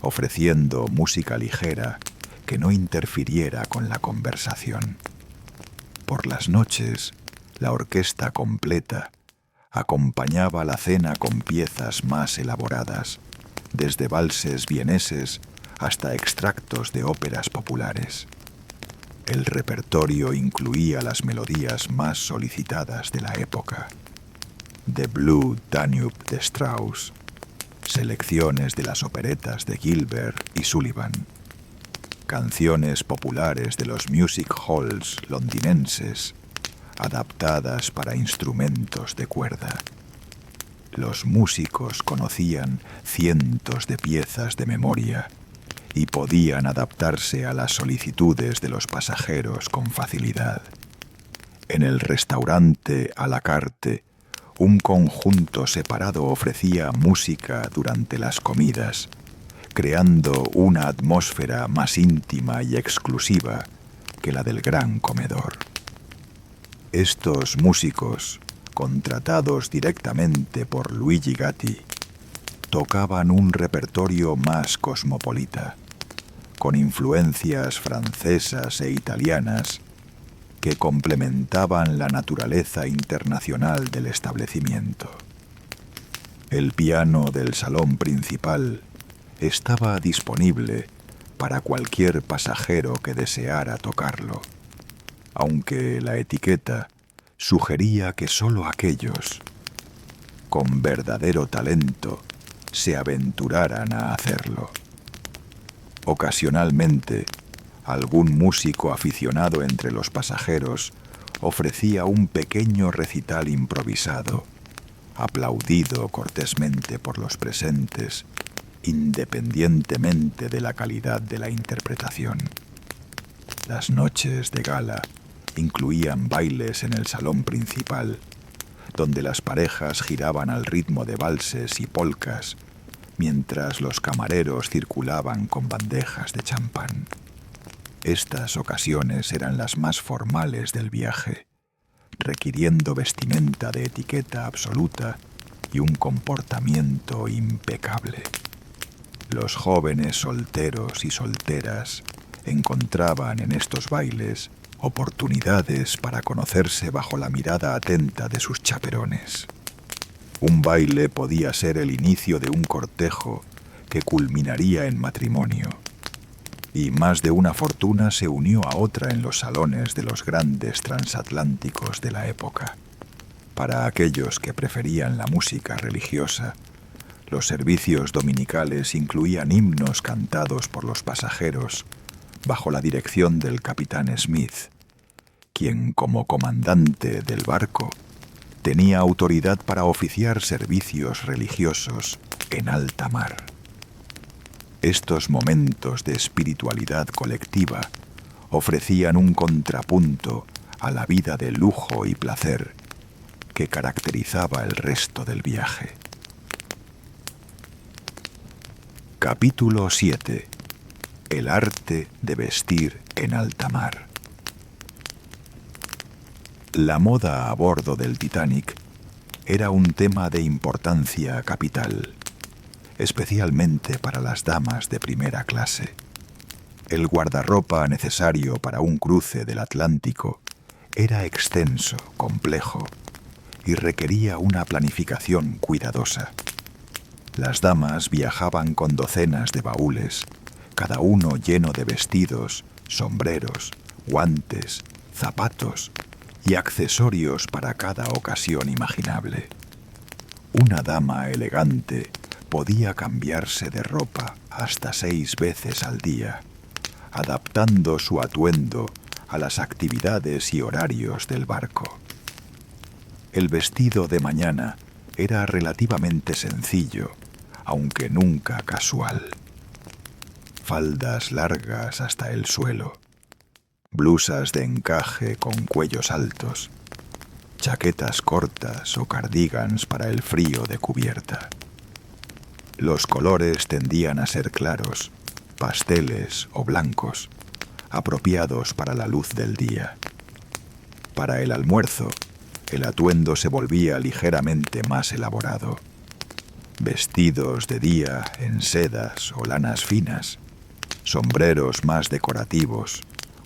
ofreciendo música ligera que no interfiriera con la conversación. Por las noches, la orquesta completa acompañaba la cena con piezas más elaboradas, desde valses vieneses hasta extractos de óperas populares. El repertorio incluía las melodías más solicitadas de la época: The Blue Danube de Strauss, selecciones de las operetas de Gilbert y Sullivan, canciones populares de los music halls londinenses, adaptadas para instrumentos de cuerda. Los músicos conocían cientos de piezas de memoria y podían adaptarse a las solicitudes de los pasajeros con facilidad. En el restaurante à la carte, un conjunto separado ofrecía música durante las comidas creando una atmósfera más íntima y exclusiva que la del gran comedor. Estos músicos, contratados directamente por Luigi Gatti, tocaban un repertorio más cosmopolita, con influencias francesas e italianas que complementaban la naturaleza internacional del establecimiento. El piano del salón principal estaba disponible para cualquier pasajero que deseara tocarlo, aunque la etiqueta sugería que solo aquellos con verdadero talento se aventuraran a hacerlo. Ocasionalmente, algún músico aficionado entre los pasajeros ofrecía un pequeño recital improvisado, aplaudido cortésmente por los presentes, independientemente de la calidad de la interpretación. Las noches de gala incluían bailes en el salón principal, donde las parejas giraban al ritmo de valses y polcas, mientras los camareros circulaban con bandejas de champán. Estas ocasiones eran las más formales del viaje, requiriendo vestimenta de etiqueta absoluta y un comportamiento impecable. Los jóvenes solteros y solteras encontraban en estos bailes oportunidades para conocerse bajo la mirada atenta de sus chaperones. Un baile podía ser el inicio de un cortejo que culminaría en matrimonio, y más de una fortuna se unió a otra en los salones de los grandes transatlánticos de la época. Para aquellos que preferían la música religiosa, los servicios dominicales incluían himnos cantados por los pasajeros bajo la dirección del capitán Smith, quien, como comandante del barco, tenía autoridad para oficiar servicios religiosos en alta mar. Estos momentos de espiritualidad colectiva ofrecían un contrapunto a la vida de lujo y placer que caracterizaba el resto del viaje. Capítulo 7. El arte de vestir en alta mar. La moda a bordo del Titanic era un tema de importancia capital, especialmente para las damas de primera clase. El guardarropa necesario para un cruce del Atlántico era extenso, complejo y requería una planificación cuidadosa. Las damas viajaban con docenas de baúles, cada uno lleno de vestidos, sombreros, guantes, zapatos y accesorios para cada ocasión imaginable. Una dama elegante podía cambiarse de ropa hasta 6 veces al día, adaptando su atuendo a las actividades y horarios del barco. El vestido de mañana era relativamente sencillo, aunque nunca casual. Faldas largas hasta el suelo, blusas de encaje con cuellos altos, chaquetas cortas o cardigans para el frío de cubierta. Los colores tendían a ser claros, pasteles o blancos, apropiados para la luz del día. Para el almuerzo, el atuendo se volvía ligeramente más elaborado. Vestidos de día en sedas o lanas finas, sombreros más decorativos,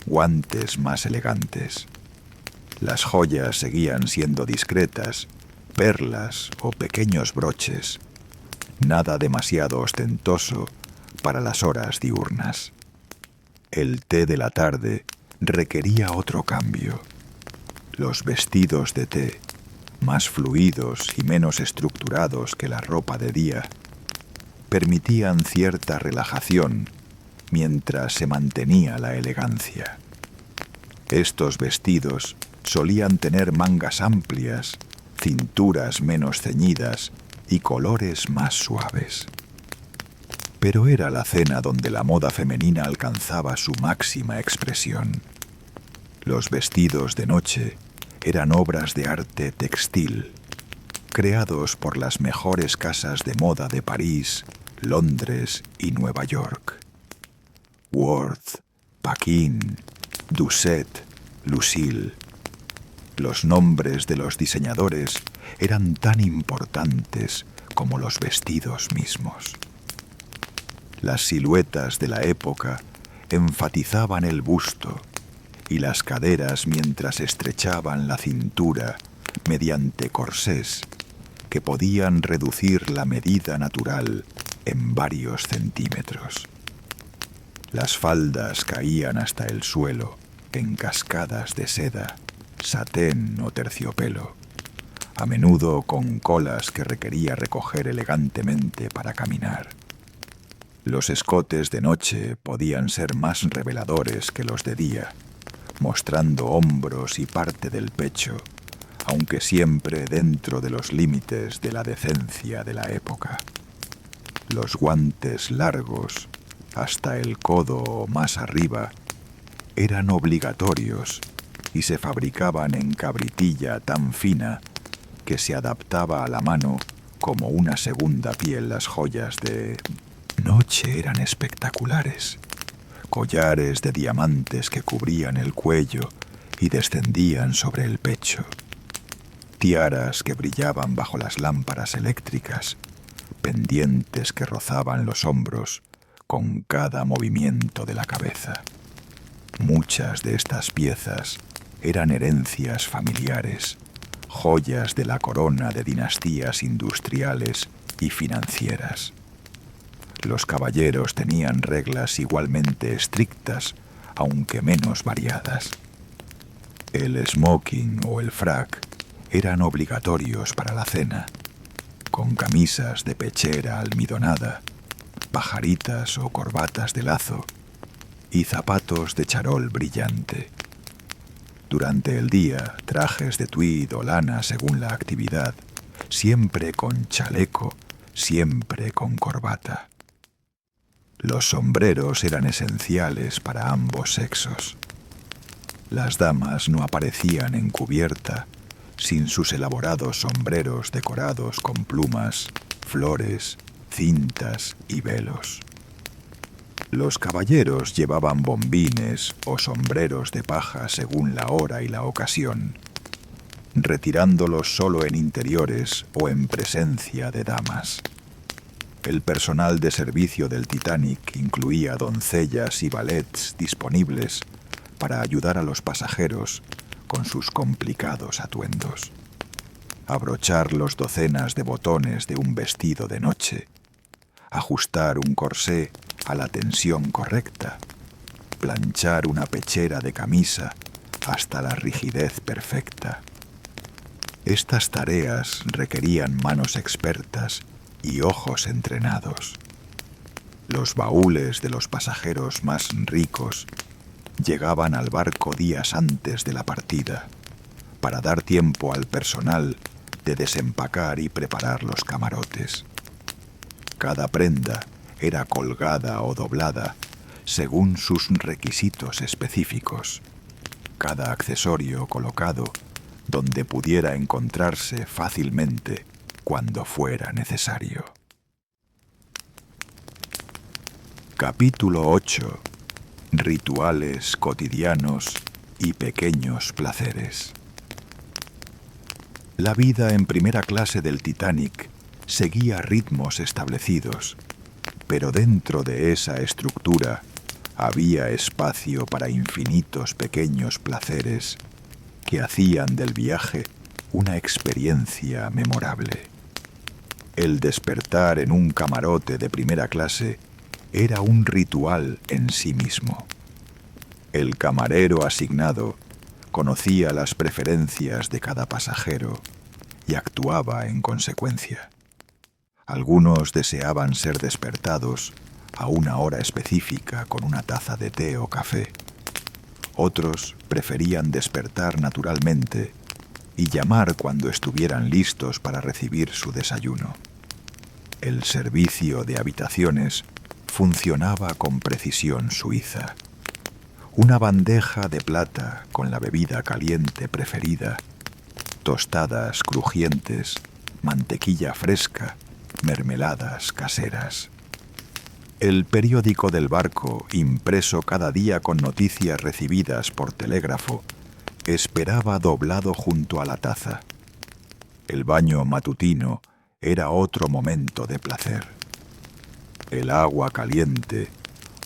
guantes más elegantes. Las joyas seguían siendo discretas, perlas o pequeños broches, nada demasiado ostentoso para las horas diurnas. El té de la tarde requería otro cambio. Los vestidos de té, más fluidos y menos estructurados que la ropa de día, permitían cierta relajación mientras se mantenía la elegancia. Estos vestidos solían tener mangas amplias, cinturas menos ceñidas y colores más suaves. Pero era la cena donde la moda femenina alcanzaba su máxima expresión. Los vestidos de noche eran obras de arte textil, creados por las mejores casas de moda de París, Londres y Nueva York. Worth, Paquin, Doucet, Lucille. Los nombres de los diseñadores eran tan importantes como los vestidos mismos. Las siluetas de la época enfatizaban el busto y las caderas mientras estrechaban la cintura mediante corsés que podían reducir la medida natural en varios centímetros. Las faldas caían hasta el suelo en cascadas de seda, satén o terciopelo, a menudo con colas que requería recoger elegantemente para caminar. Los escotes de noche podían ser más reveladores que los de día, mostrando hombros y parte del pecho, aunque siempre dentro de los límites de la decencia de la época. Los guantes largos, hasta el codo o más arriba, eran obligatorios y se fabricaban en cabritilla tan fina que se adaptaba a la mano como una segunda piel. Las joyas de noche eran espectaculares. Collares de diamantes que cubrían el cuello y descendían sobre el pecho. Tiaras que brillaban bajo las lámparas eléctricas. Pendientes que rozaban los hombros con cada movimiento de la cabeza. Muchas de estas piezas eran herencias familiares, joyas de la corona de dinastías industriales y financieras. Los caballeros tenían reglas igualmente estrictas, aunque menos variadas. El smoking o el frac eran obligatorios para la cena, con camisas de pechera almidonada, pajaritas o corbatas de lazo y zapatos de charol brillante. Durante el día, trajes de tweed o lana según la actividad, siempre con chaleco, siempre con corbata. Los sombreros eran esenciales para ambos sexos. Las damas no aparecían en cubierta sin sus elaborados sombreros decorados con plumas, flores, cintas y velos. Los caballeros llevaban bombines o sombreros de paja según la hora y la ocasión, retirándolos solo en interiores o en presencia de damas. El personal de servicio del Titanic incluía doncellas y valets disponibles para ayudar a los pasajeros con sus complicados atuendos. Abrochar los docenas de botones de un vestido de noche, ajustar un corsé a la tensión correcta, planchar una pechera de camisa hasta la rigidez perfecta. Estas tareas requerían manos expertas y ojos entrenados. Los baúles de los pasajeros más ricos llegaban al barco días antes de la partida, para dar tiempo al personal de desempacar y preparar los camarotes. Cada prenda era colgada o doblada según sus requisitos específicos, cada accesorio colocado donde pudiera encontrarse fácilmente cuando fuera necesario. Capítulo 8. Rituales cotidianos y pequeños placeres. La vida en primera clase del Titanic seguía ritmos establecidos, pero dentro de esa estructura había espacio para infinitos pequeños placeres que hacían del viaje una experiencia memorable. El despertar en un camarote de primera clase era un ritual en sí mismo. El camarero asignado conocía las preferencias de cada pasajero y actuaba en consecuencia. Algunos deseaban ser despertados a una hora específica con una taza de té o café. Otros preferían despertar naturalmente y llamar cuando estuvieran listos para recibir su desayuno. El servicio de habitaciones funcionaba con precisión suiza. Una bandeja de plata con la bebida caliente preferida, tostadas crujientes, mantequilla fresca, mermeladas caseras. El periódico del barco, impreso cada día con noticias recibidas por telégrafo, esperaba doblado junto a la taza. El baño matutino era otro momento de placer. El agua caliente,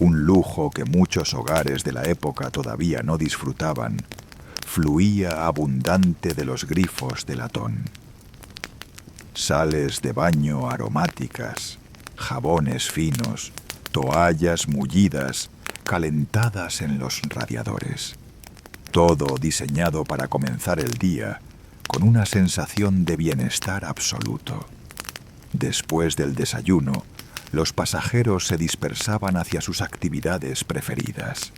un lujo que muchos hogares de la época todavía no disfrutaban, fluía abundante de los grifos de latón. Sales de baño aromáticas, jabones finos, toallas mullidas, calentadas en los radiadores. Todo diseñado para comenzar el día con una sensación de bienestar absoluto. Después del desayuno, los pasajeros se dispersaban hacia sus actividades preferidas.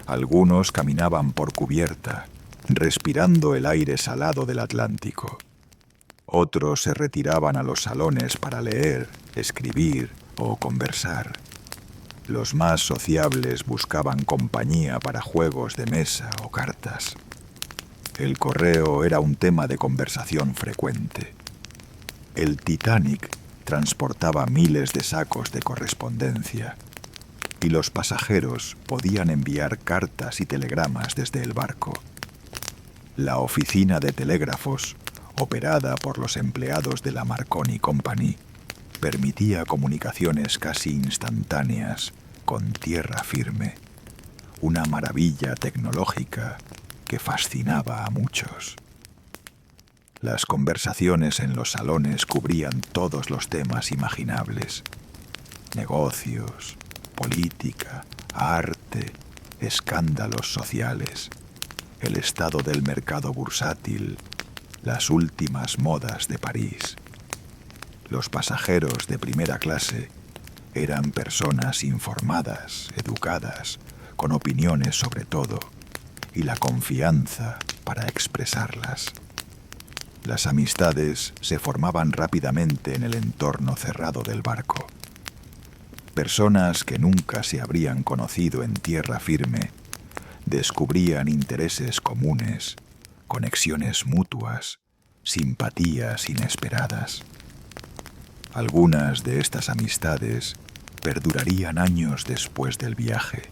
Algunos caminaban por cubierta, respirando el aire salado del Atlántico. Otros se retiraban a los salones para leer, escribir o conversar. Los más sociables buscaban compañía para juegos de mesa o cartas. El correo era un tema de conversación frecuente. El Titanic transportaba miles de sacos de correspondencia y los pasajeros podían enviar cartas y telegramas desde el barco. La oficina de telégrafos, operada por los empleados de la Marconi Company, permitía comunicaciones casi instantáneas con tierra firme, una maravilla tecnológica que fascinaba a muchos. Las conversaciones en los salones cubrían todos los temas imaginables: negocios, política, arte, escándalos sociales, el estado del mercado bursátil, las últimas modas de París. Los pasajeros de primera clase eran personas informadas, educadas, con opiniones sobre todo, y la confianza para expresarlas. Las amistades se formaban rápidamente en el entorno cerrado del barco. Personas que nunca se habrían conocido en tierra firme descubrían intereses comunes, conexiones mutuas, simpatías inesperadas. Algunas de estas amistades perdurarían años después del viaje.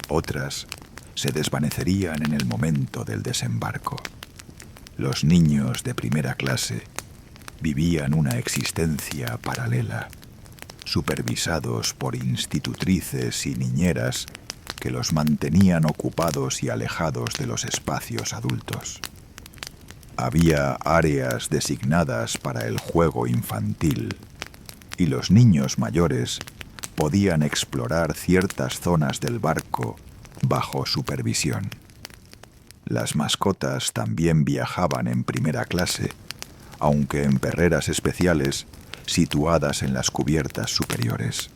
Otras se desvanecerían en el momento del desembarco. Los niños de primera clase vivían una existencia paralela, supervisados por institutrices y niñeras que los mantenían ocupados y alejados de los espacios adultos. Había áreas designadas para el juego infantil y los niños mayores podían explorar ciertas zonas del barco bajo supervisión. Las mascotas también viajaban en primera clase, aunque en perreras especiales situadas en las cubiertas superiores.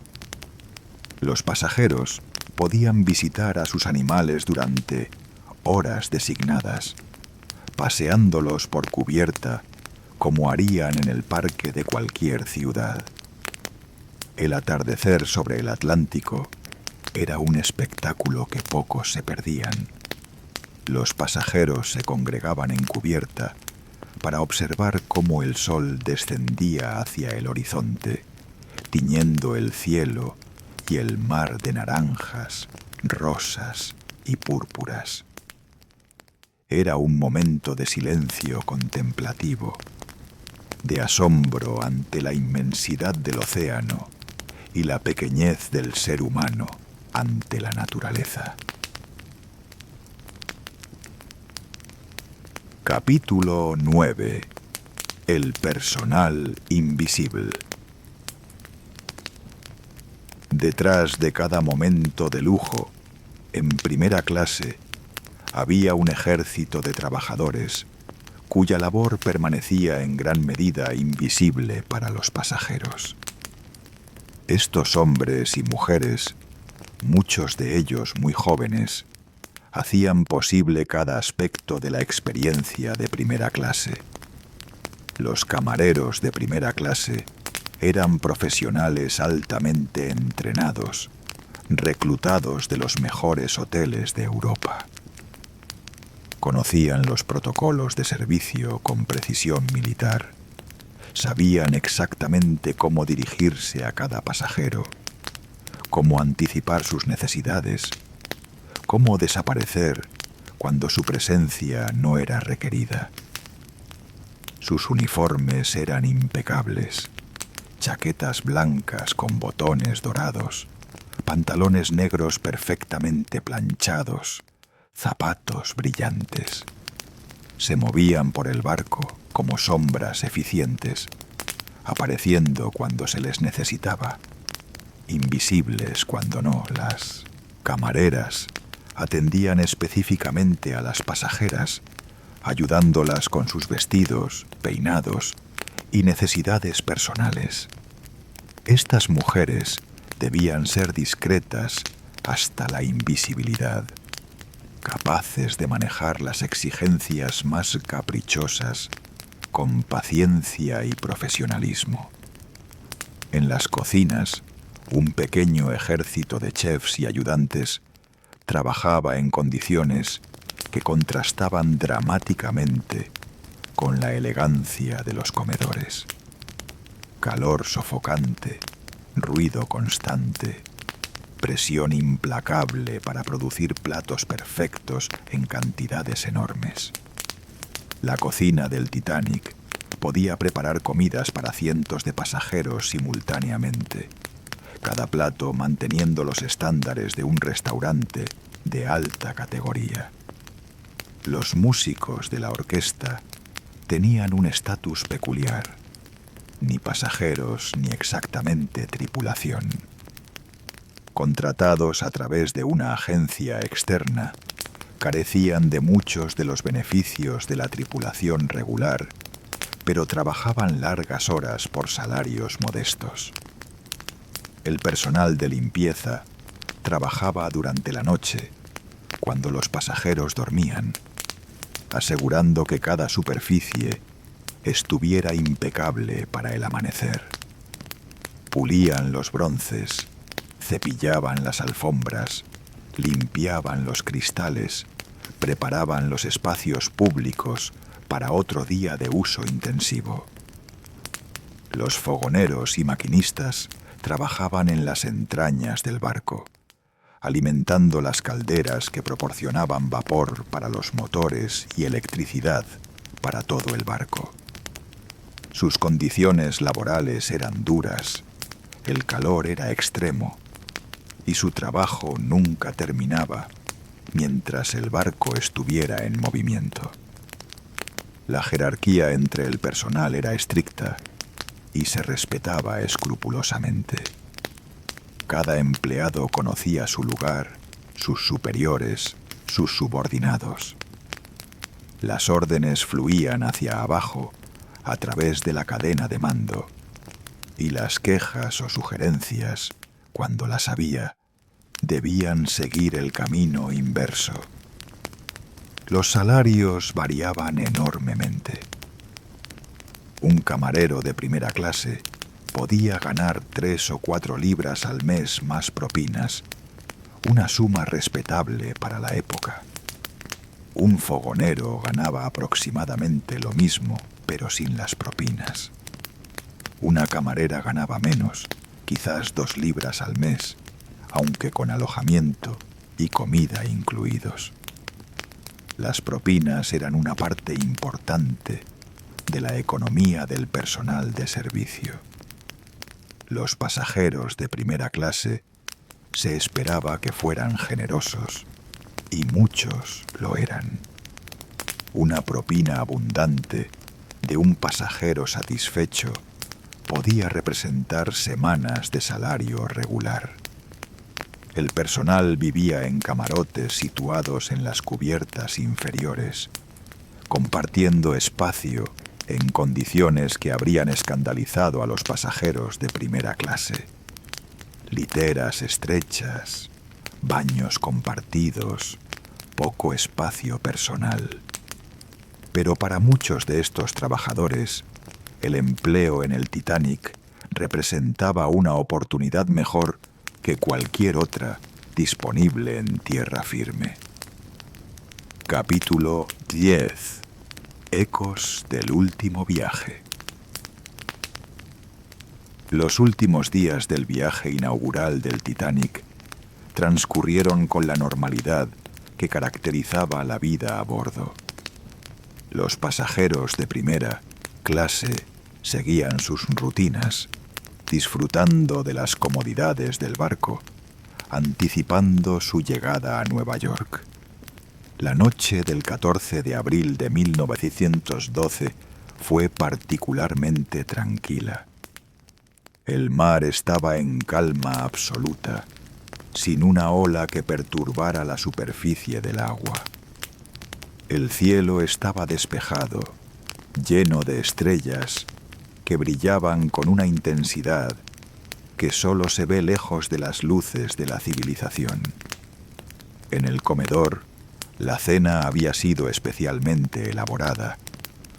Los pasajeros podían visitar a sus animales durante horas designadas, paseándolos por cubierta como harían en el parque de cualquier ciudad. El atardecer sobre el Atlántico era un espectáculo que pocos se perdían. Los pasajeros se congregaban en cubierta para observar cómo el sol descendía hacia el horizonte, tiñendo el cielo y el mar de naranjas, rosas y púrpuras. Era un momento de silencio contemplativo, de asombro ante la inmensidad del océano y la pequeñez del ser humano ante la naturaleza. Capítulo 9. El personal invisible. Detrás de cada momento de lujo, en primera clase, había un ejército de trabajadores cuya labor permanecía en gran medida invisible para los pasajeros. Estos hombres y mujeres, muchos de ellos muy jóvenes, hacían posible cada aspecto de la experiencia de primera clase. Los camareros de primera clase eran profesionales altamente entrenados, reclutados de los mejores hoteles de Europa. Conocían los protocolos de servicio con precisión militar, sabían exactamente cómo dirigirse a cada pasajero cómo anticipar sus necesidades, cómo desaparecer cuando su presencia no era requerida. Sus uniformes eran impecables, chaquetas blancas con botones dorados, pantalones negros perfectamente planchados, zapatos brillantes. Se movían por el barco como sombras eficientes, apareciendo cuando se les necesitaba, invisibles cuando no. Las camareras atendían específicamente a las pasajeras, ayudándolas con sus vestidos, peinados y necesidades personales. Estas mujeres debían ser discretas hasta la invisibilidad, capaces de manejar las exigencias más caprichosas con paciencia y profesionalismo. En las cocinas, un pequeño ejército de chefs y ayudantes trabajaba en condiciones que contrastaban dramáticamente con la elegancia de los comedores. Calor sofocante, ruido constante, presión implacable para producir platos perfectos en cantidades enormes. La cocina del Titanic podía preparar comidas para cientos de pasajeros simultáneamente, cada plato manteniendo los estándares de un restaurante de alta categoría. Los músicos de la orquesta tenían un estatus peculiar, ni pasajeros ni exactamente tripulación. Contratados a través de una agencia externa, carecían de muchos de los beneficios de la tripulación regular, pero trabajaban largas horas por salarios modestos. El personal de limpieza trabajaba durante la noche, cuando los pasajeros dormían, asegurando que cada superficie estuviera impecable para el amanecer. Pulían los bronces, cepillaban las alfombras, limpiaban los cristales, preparaban los espacios públicos para otro día de uso intensivo. Los fogoneros y maquinistas trabajaban en las entrañas del barco, alimentando las calderas que proporcionaban vapor para los motores y electricidad para todo el barco. Sus condiciones laborales eran duras, el calor era extremo y su trabajo nunca terminaba mientras el barco estuviera en movimiento. La jerarquía entre el personal era estricta y se respetaba escrupulosamente. Cada empleado conocía su lugar, sus superiores, sus subordinados. Las órdenes fluían hacia abajo a través de la cadena de mando, y las quejas o sugerencias, cuando las había, debían seguir el camino inverso. Los salarios variaban enormemente. Un camarero de primera clase podía ganar 3 o 4 libras al mes más propinas, una suma respetable para la época. Un fogonero ganaba aproximadamente lo mismo, pero sin las propinas. Una camarera ganaba menos, quizás 2 libras al mes, aunque con alojamiento y comida incluidos. Las propinas eran una parte importante de la economía del personal de servicio. Los pasajeros de primera clase se esperaba que fueran generosos, y muchos lo eran. Una propina abundante de un pasajero satisfecho podía representar semanas de salario regular. El personal vivía en camarotes situados en las cubiertas inferiores, compartiendo espacio en condiciones que habrían escandalizado a los pasajeros de primera clase. Literas estrechas, baños compartidos, poco espacio personal. Pero para muchos de estos trabajadores, el empleo en el Titanic representaba una oportunidad mejor que cualquier otra disponible en tierra firme. Capítulo 10. Ecos del último viaje. Los últimos días del viaje inaugural del Titanic transcurrieron con la normalidad que caracterizaba la vida a bordo. Los pasajeros de primera clase seguían sus rutinas, disfrutando de las comodidades del barco, anticipando su llegada a Nueva York. La noche del 14 de abril de 1912 fue particularmente tranquila. El mar estaba en calma absoluta, sin una ola que perturbara la superficie del agua. El cielo estaba despejado, lleno de estrellas que brillaban con una intensidad que solo se ve lejos de las luces de la civilización. En el comedor, la cena había sido especialmente elaborada,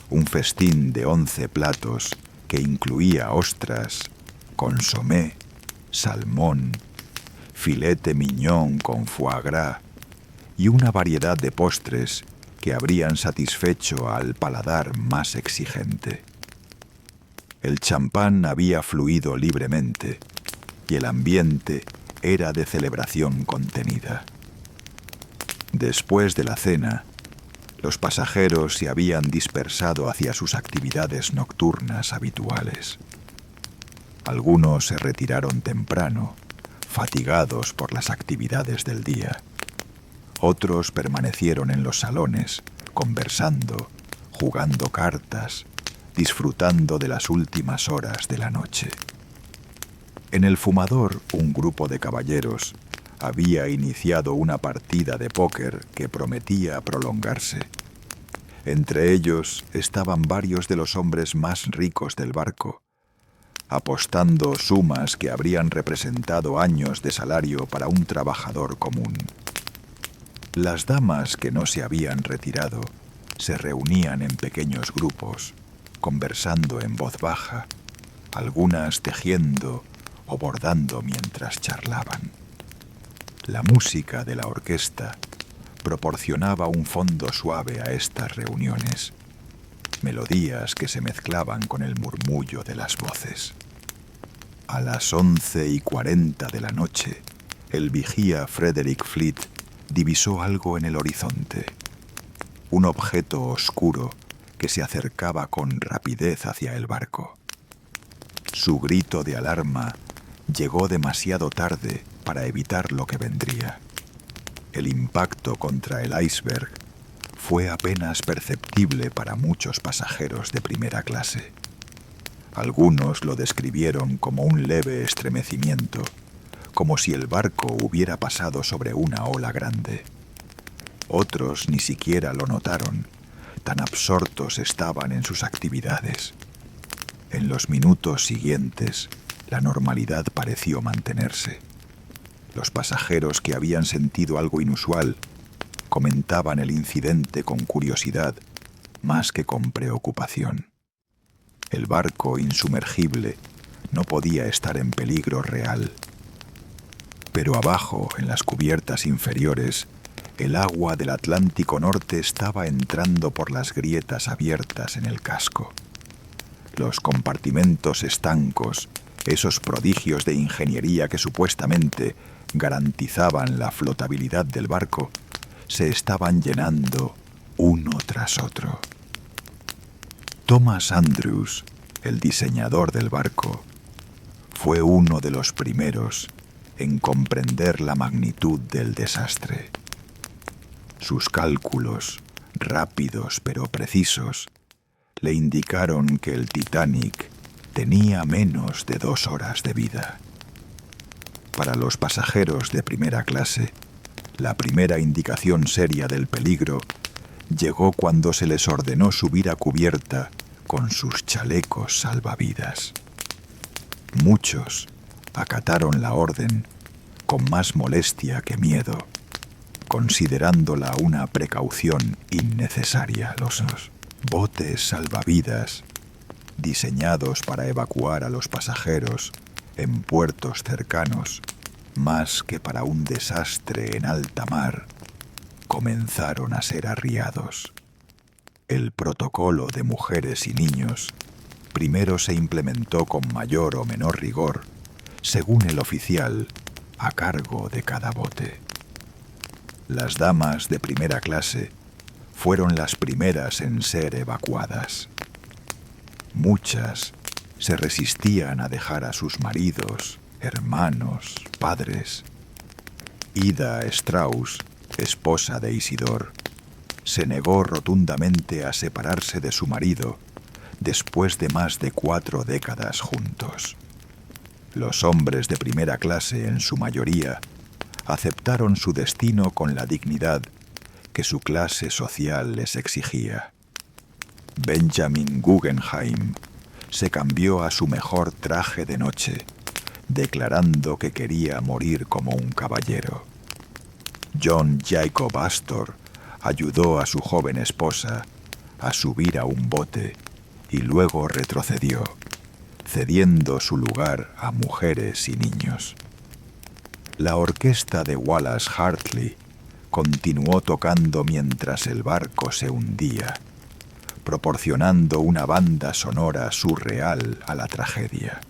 un festín de 11 platos que incluía ostras, consomé, salmón, filete mignon con foie gras y una variedad de postres que habrían satisfecho al paladar más exigente. El champán había fluido libremente y el ambiente era de celebración contenida. Después de la cena, los pasajeros se habían dispersado hacia sus actividades nocturnas habituales. Algunos se retiraron temprano, fatigados por las actividades del día. Otros permanecieron en los salones, conversando, jugando cartas, disfrutando de las últimas horas de la noche. En el fumador, un grupo de caballeros había iniciado una partida de póker que prometía prolongarse. Entre ellos estaban varios de los hombres más ricos del barco, apostando sumas que habrían representado años de salario para un trabajador común. Las damas que no se habían retirado se reunían en pequeños grupos, conversando en voz baja, algunas tejiendo o bordando mientras charlaban. La música de la orquesta proporcionaba un fondo suave a estas reuniones, melodías que se mezclaban con el murmullo de las voces. A las 11:40 de la noche, el vigía Frederick Fleet divisó algo en el horizonte, un objeto oscuro que se acercaba con rapidez hacia el barco. Su grito de alarma llegó demasiado tarde para evitar lo que vendría. El impacto contra el iceberg fue apenas perceptible para muchos pasajeros de primera clase. Algunos lo describieron como un leve estremecimiento, como si el barco hubiera pasado sobre una ola grande. Otros ni siquiera lo notaron, tan absortos estaban en sus actividades. En los minutos siguientes, la normalidad pareció mantenerse. Los pasajeros que habían sentido algo inusual comentaban el incidente con curiosidad, más que con preocupación. El barco insumergible no podía estar en peligro real. Pero abajo, en las cubiertas inferiores, el agua del Atlántico Norte estaba entrando por las grietas abiertas en el casco. Los compartimentos estancos, esos prodigios de ingeniería que supuestamente garantizaban la flotabilidad del barco, se estaban llenando uno tras otro. Thomas Andrews, el diseñador del barco, fue uno de los primeros en comprender la magnitud del desastre. Sus cálculos, rápidos pero precisos, le indicaron que el Titanic tenía menos de 2 horas de vida. Para los pasajeros de primera clase, la primera indicación seria del peligro llegó cuando se les ordenó subir a cubierta con sus chalecos salvavidas. Muchos acataron la orden con más molestia que miedo, considerándola una precaución innecesaria. Los botes salvavidas, diseñados para evacuar a los pasajeros en puertos cercanos, más que para un desastre en alta mar, comenzaron a ser arriados. El protocolo de mujeres y niños Primero se implementó con mayor o menor rigor, según el oficial, a cargo de cada bote. Las damas de primera clase fueron las primeras en ser evacuadas. Muchas se resistían a dejar a sus maridos, hermanos, padres. Ida Strauss, esposa de Isidor, se negó rotundamente a separarse de su marido después de más de 4 décadas juntos. Los hombres de primera clase, en su mayoría, aceptaron su destino con la dignidad que su clase social les exigía. Benjamin Guggenheim se cambió a su mejor traje de noche, declarando que quería morir como un caballero. John Jacob Astor ayudó a su joven esposa a subir a un bote y luego retrocedió, cediendo su lugar a mujeres y niños. La orquesta de Wallace Hartley continuó tocando mientras el barco se hundía, proporcionando una banda sonora surreal a la tragedia.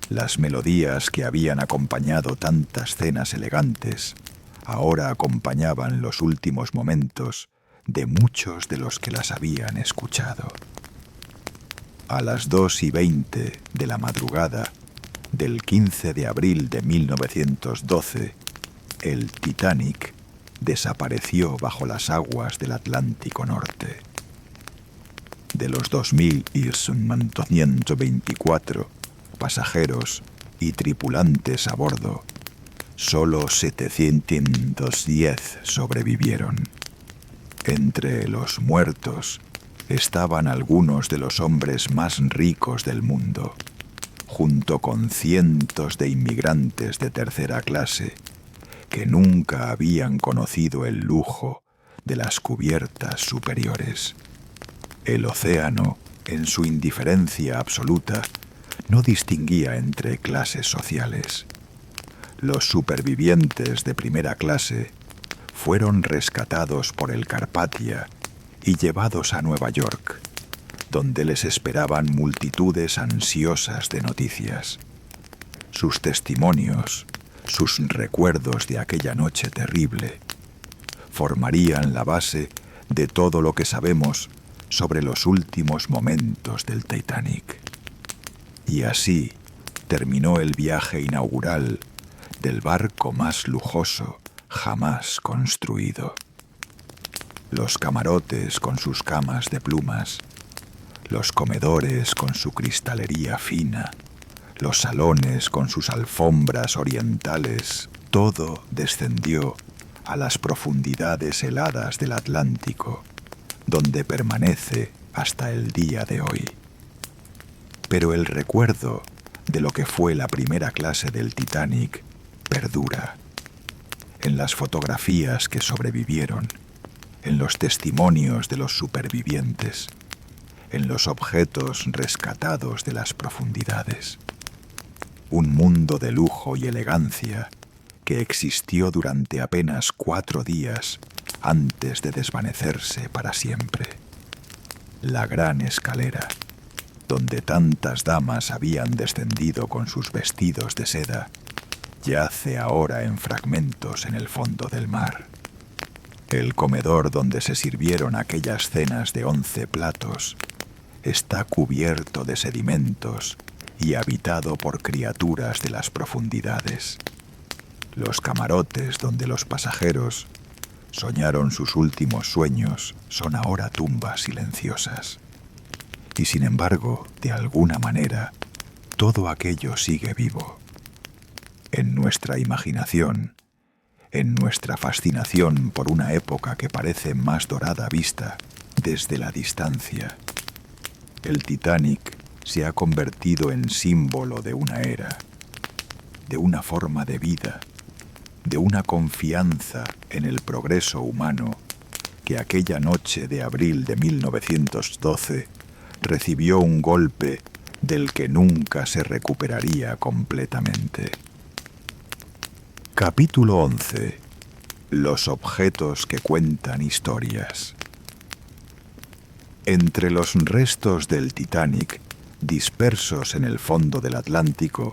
Las melodías que habían acompañado tantas cenas elegantes ahora acompañaban los últimos momentos de muchos de los que las habían escuchado. A las 2:20 de la madrugada del 15 de abril de 1912, el Titanic desapareció bajo las aguas del Atlántico Norte. De los 2.124 pasajeros y tripulantes a bordo, solo 710 sobrevivieron. Entre los muertos estaban algunos de los hombres más ricos del mundo, junto con cientos de inmigrantes de tercera clase que nunca habían conocido el lujo de las cubiertas superiores. El océano, en su indiferencia absoluta, no distinguía entre clases sociales. Los supervivientes de primera clase fueron rescatados por el Carpathia y llevados a Nueva York, donde les esperaban multitudes ansiosas de noticias. Sus testimonios, sus recuerdos de aquella noche terrible, formarían la base de todo lo que sabemos sobre los últimos momentos del Titanic. Y así terminó el viaje inaugural del barco más lujoso jamás construido. Los camarotes con sus camas de plumas, los comedores con su cristalería fina, los salones con sus alfombras orientales, todo descendió a las profundidades heladas del Atlántico, donde permanece hasta el día de hoy. Pero el recuerdo de lo que fue la primera clase del Titanic perdura. En las fotografías que sobrevivieron, en los testimonios de los supervivientes, en los objetos rescatados de las profundidades. Un mundo de lujo y elegancia que existió durante apenas 4 días antes de desvanecerse para siempre. La gran escalera, donde tantas damas habían descendido con sus vestidos de seda, yace ahora en fragmentos en el fondo del mar. El comedor donde se sirvieron aquellas cenas de 11 platos está cubierto de sedimentos y habitado por criaturas de las profundidades. Los camarotes donde los pasajeros soñaron sus últimos sueños son ahora tumbas silenciosas. Y sin embargo, de alguna manera, todo aquello sigue vivo. En nuestra imaginación, en nuestra fascinación por una época que parece más dorada vista desde la distancia. El Titanic se ha convertido en símbolo de una era, de una forma de vida, de una confianza en el progreso humano que aquella noche de abril de 1912 recibió un golpe del que nunca se recuperaría completamente. Capítulo 11. Los objetos que cuentan historias. Entre los restos del Titanic, dispersos en el fondo del Atlántico,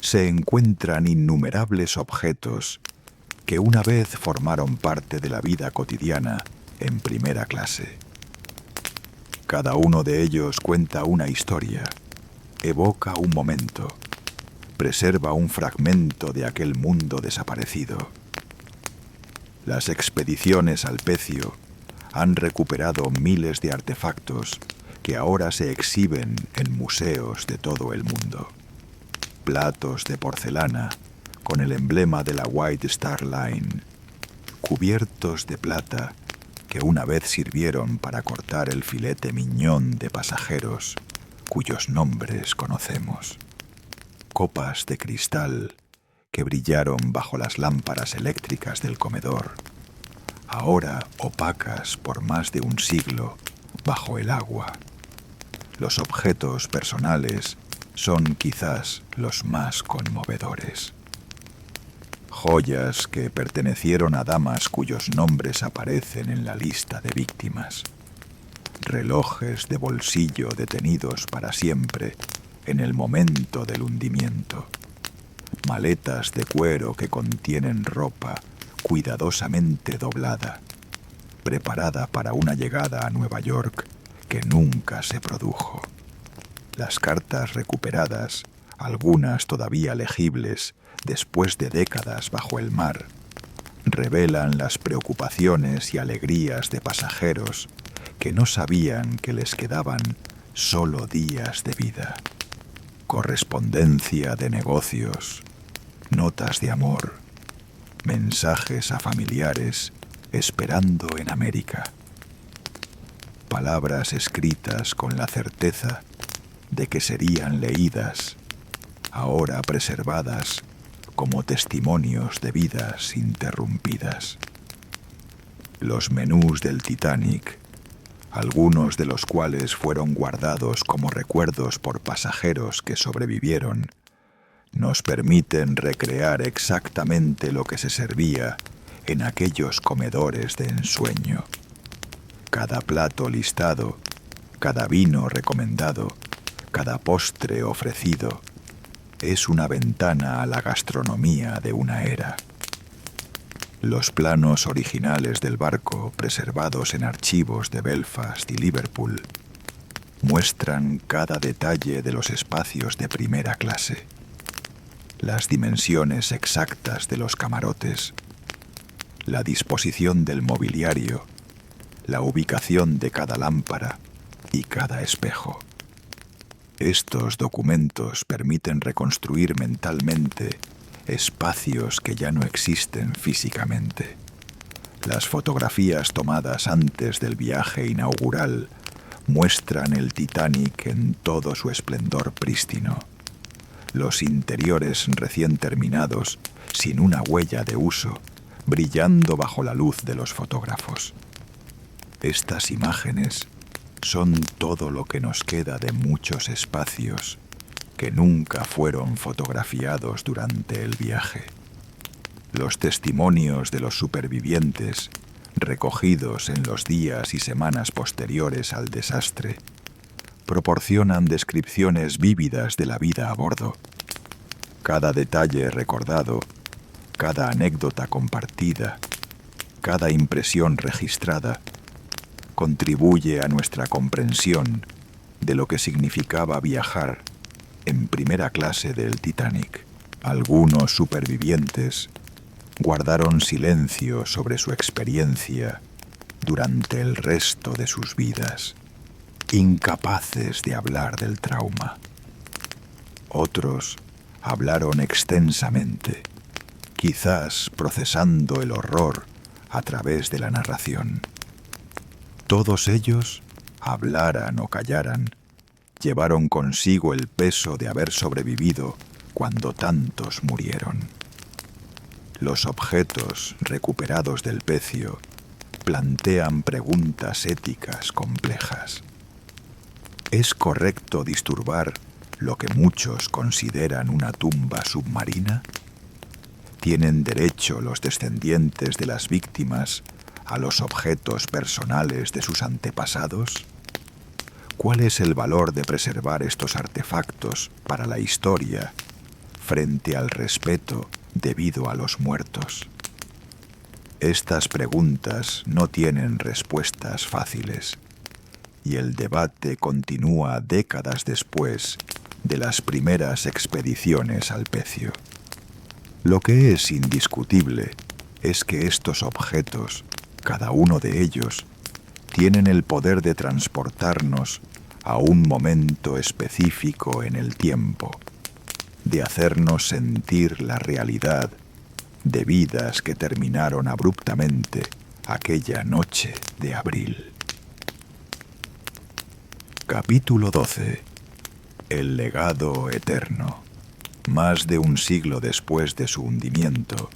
se encuentran innumerables objetos que una vez formaron parte de la vida cotidiana en primera clase. Cada uno de ellos cuenta una historia, evoca un momento, preserva un fragmento de aquel mundo desaparecido. Las expediciones al Pecio han recuperado miles de artefactos que ahora se exhiben en museos de todo el mundo. Platos de porcelana con el emblema de la White Star Line, cubiertos de plata que una vez sirvieron para cortar el filete miñón de pasajeros cuyos nombres conocemos. Copas de cristal que brillaron bajo las lámparas eléctricas del comedor, ahora opacas por más de un siglo bajo el agua. Los objetos personales son quizás los más conmovedores. Joyas que pertenecieron a damas cuyos nombres aparecen en la lista de víctimas. Relojes de bolsillo detenidos para siempre en el momento del hundimiento. Maletas de cuero que contienen ropa cuidadosamente doblada, preparada para una llegada a Nueva York que nunca se produjo. Las cartas recuperadas, algunas todavía legibles después de décadas bajo el mar, revelan las preocupaciones y alegrías de pasajeros que no sabían que les quedaban solo días de vida. Correspondencia de negocios, notas de amor, mensajes a familiares esperando en América. Palabras escritas con la certeza de que serían leídas, ahora preservadas como testimonios de vidas interrumpidas. Los menús del Titanic, algunos de los cuales fueron guardados como recuerdos por pasajeros que sobrevivieron, nos permiten recrear exactamente lo que se servía en aquellos comedores de ensueño. Cada plato listado, cada vino recomendado, cada postre ofrecido, es una ventana a la gastronomía de una era. Los planos originales del barco, preservados en archivos de Belfast y Liverpool, muestran cada detalle de los espacios de primera clase, las dimensiones exactas de los camarotes, la disposición del mobiliario, la ubicación de cada lámpara y cada espejo. Estos documentos permiten reconstruir mentalmente espacios que ya no existen físicamente. Las fotografías tomadas antes del viaje inaugural muestran el Titanic en todo su esplendor prístino. Los interiores recién terminados, sin una huella de uso, brillando bajo la luz de los fotógrafos. Estas imágenes son todo lo que nos queda de muchos espacios que nunca fueron fotografiados durante el viaje. Los testimonios de los supervivientes, recogidos en los días y semanas posteriores al desastre, proporcionan descripciones vívidas de la vida a bordo. Cada detalle recordado, cada anécdota compartida, cada impresión registrada, contribuye a nuestra comprensión de lo que significaba viajar en primera clase del Titanic. Algunos supervivientes guardaron silencio sobre su experiencia durante el resto de sus vidas, incapaces de hablar del trauma. Otros hablaron extensamente, quizás procesando el horror a través de la narración. Todos ellos, hablaran o callaran, llevaron consigo el peso de haber sobrevivido cuando tantos murieron. Los objetos recuperados del Pecio plantean preguntas éticas complejas. ¿Es correcto disturbar lo que muchos consideran una tumba submarina? ¿Tienen derecho los descendientes de las víctimas a los objetos personales de sus antepasados? ¿Cuál es el valor de preservar estos artefactos para la historia frente al respeto debido a los muertos? Estas preguntas no tienen respuestas fáciles, y el debate continúa décadas después de las primeras expediciones al Pecio. Lo que es indiscutible es que estos objetos, cada uno de ellos, tienen el poder de transportarnos a un momento específico en el tiempo, de hacernos sentir la realidad de vidas que terminaron abruptamente aquella noche de abril. Capítulo 12. El legado eterno. Más de un siglo después de su hundimiento,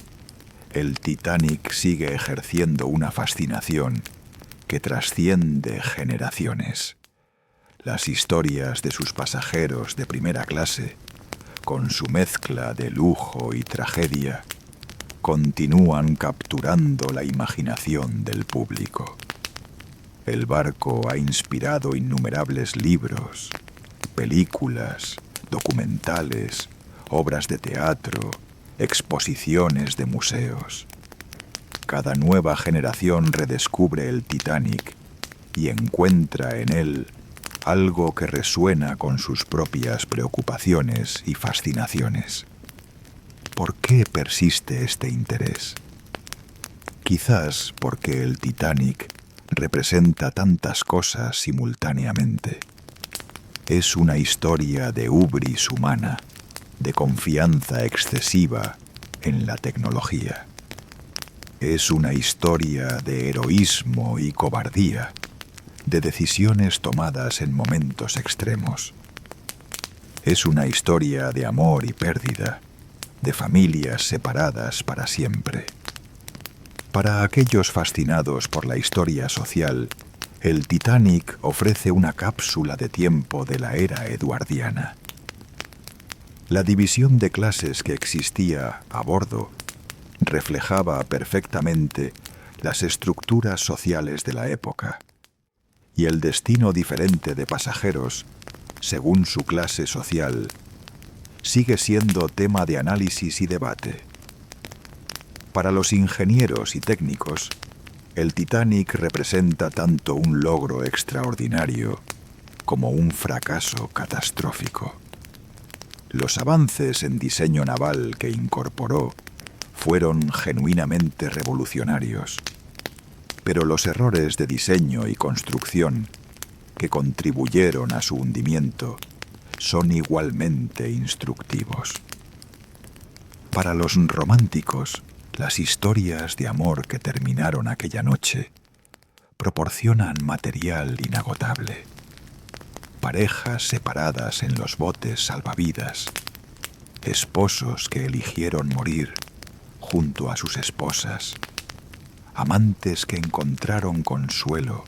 el Titanic sigue ejerciendo una fascinación que trasciende generaciones. Las historias de sus pasajeros de primera clase, con su mezcla de lujo y tragedia, continúan capturando la imaginación del público. El barco ha inspirado innumerables libros, películas, documentales, obras de teatro, exposiciones de museos. Cada nueva generación redescubre el Titanic y encuentra en él algo que resuena con sus propias preocupaciones y fascinaciones. ¿Por qué persiste este interés? Quizás porque el Titanic representa tantas cosas simultáneamente. Es una historia de hubris humana, de confianza excesiva en la tecnología. Es una historia de heroísmo y cobardía, de decisiones tomadas en momentos extremos. Es una historia de amor y pérdida, de familias separadas para siempre. Para aquellos fascinados por la historia social, el Titanic ofrece una cápsula de tiempo de la era eduardiana. La división de clases que existía a bordo reflejaba perfectamente las estructuras sociales de la época, y el destino diferente de pasajeros, según su clase social, sigue siendo tema de análisis y debate. Para los ingenieros y técnicos, el Titanic representa tanto un logro extraordinario como un fracaso catastrófico. Los avances en diseño naval que incorporó fueron genuinamente revolucionarios, pero los errores de diseño y construcción que contribuyeron a su hundimiento son igualmente instructivos. Para los románticos, las historias de amor que terminaron aquella noche proporcionan material inagotable. Parejas separadas en los botes salvavidas, esposos que eligieron morir junto a sus esposas, amantes que encontraron consuelo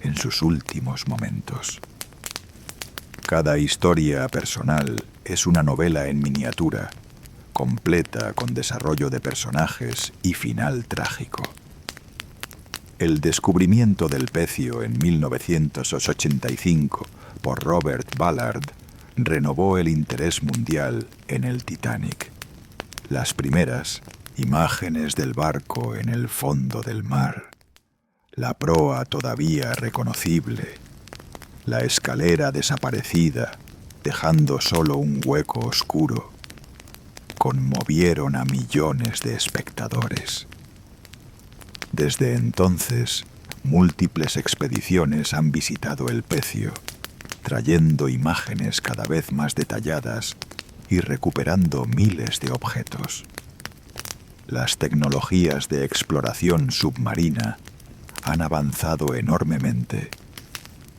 en sus últimos momentos. Cada historia personal es una novela en miniatura, completa con desarrollo de personajes y final trágico. El descubrimiento del Pecio en 1985 por Robert Ballard renovó el interés mundial en el Titanic. Las primeras imágenes del barco en el fondo del mar, la proa todavía reconocible, la escalera desaparecida, dejando solo un hueco oscuro, conmovieron a millones de espectadores. Desde entonces, múltiples expediciones han visitado el Pecio, trayendo imágenes cada vez más detalladas y recuperando miles de objetos. Las tecnologías de exploración submarina han avanzado enormemente,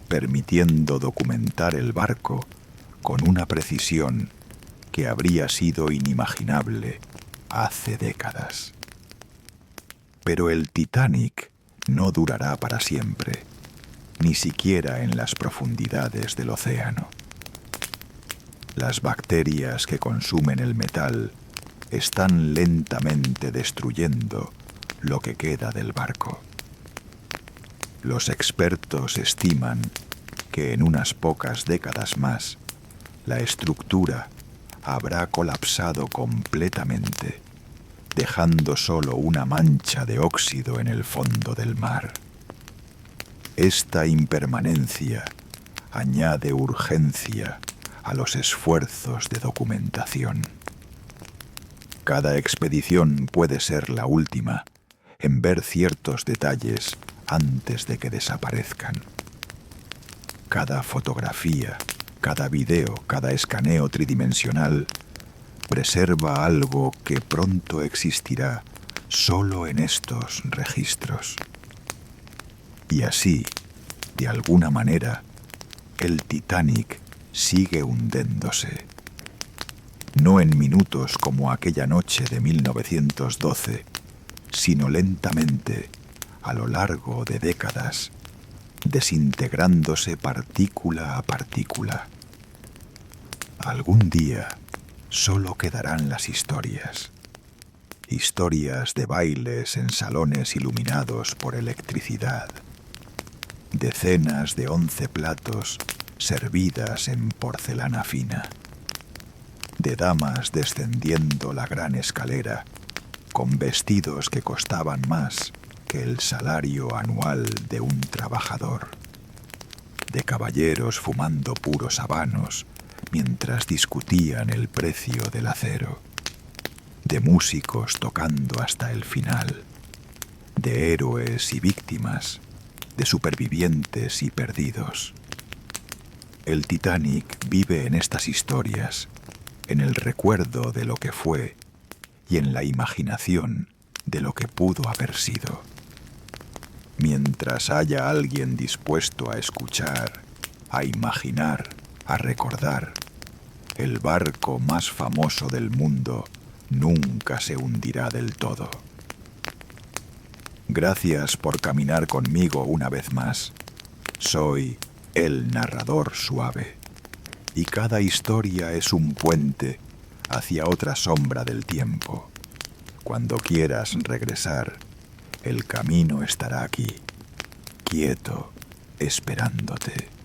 permitiendo documentar el barco con una precisión que habría sido inimaginable hace décadas. Pero el Titanic no durará para siempre, ni siquiera en las profundidades del océano. Las bacterias que consumen el metal están lentamente destruyendo lo que queda del barco. Los expertos estiman que en unas pocas décadas más la estructura habrá colapsado completamente, dejando solo una mancha de óxido en el fondo del mar. Esta impermanencia añade urgencia a los esfuerzos de documentación. Cada expedición puede ser la última en ver ciertos detalles antes de que desaparezcan. Cada fotografía, cada video, cada escaneo tridimensional preserva algo que pronto existirá solo en estos registros. Y así, de alguna manera, el Titanic sigue hundiéndose. No en minutos como aquella noche de 1912, sino lentamente, a lo largo de décadas, desintegrándose partícula a partícula. Algún día solo quedarán las historias. Historias de bailes en salones iluminados por electricidad. Decenas de 11 platos servidas en porcelana fina. De damas descendiendo la gran escalera con vestidos que costaban más que el salario anual de un trabajador. De caballeros fumando puros habanos mientras discutían el precio del acero. De músicos tocando hasta el final. De héroes y víctimas. De supervivientes y perdidos. El Titanic vive en estas historias, en el recuerdo de lo que fue y en la imaginación de lo que pudo haber sido. Mientras haya alguien dispuesto a escuchar, a imaginar, a recordar, el barco más famoso del mundo nunca se hundirá del todo. Gracias por caminar conmigo una vez más. Soy el narrador suave, y cada historia es un puente hacia otra sombra del tiempo. Cuando quieras regresar, el camino estará aquí, quieto, esperándote.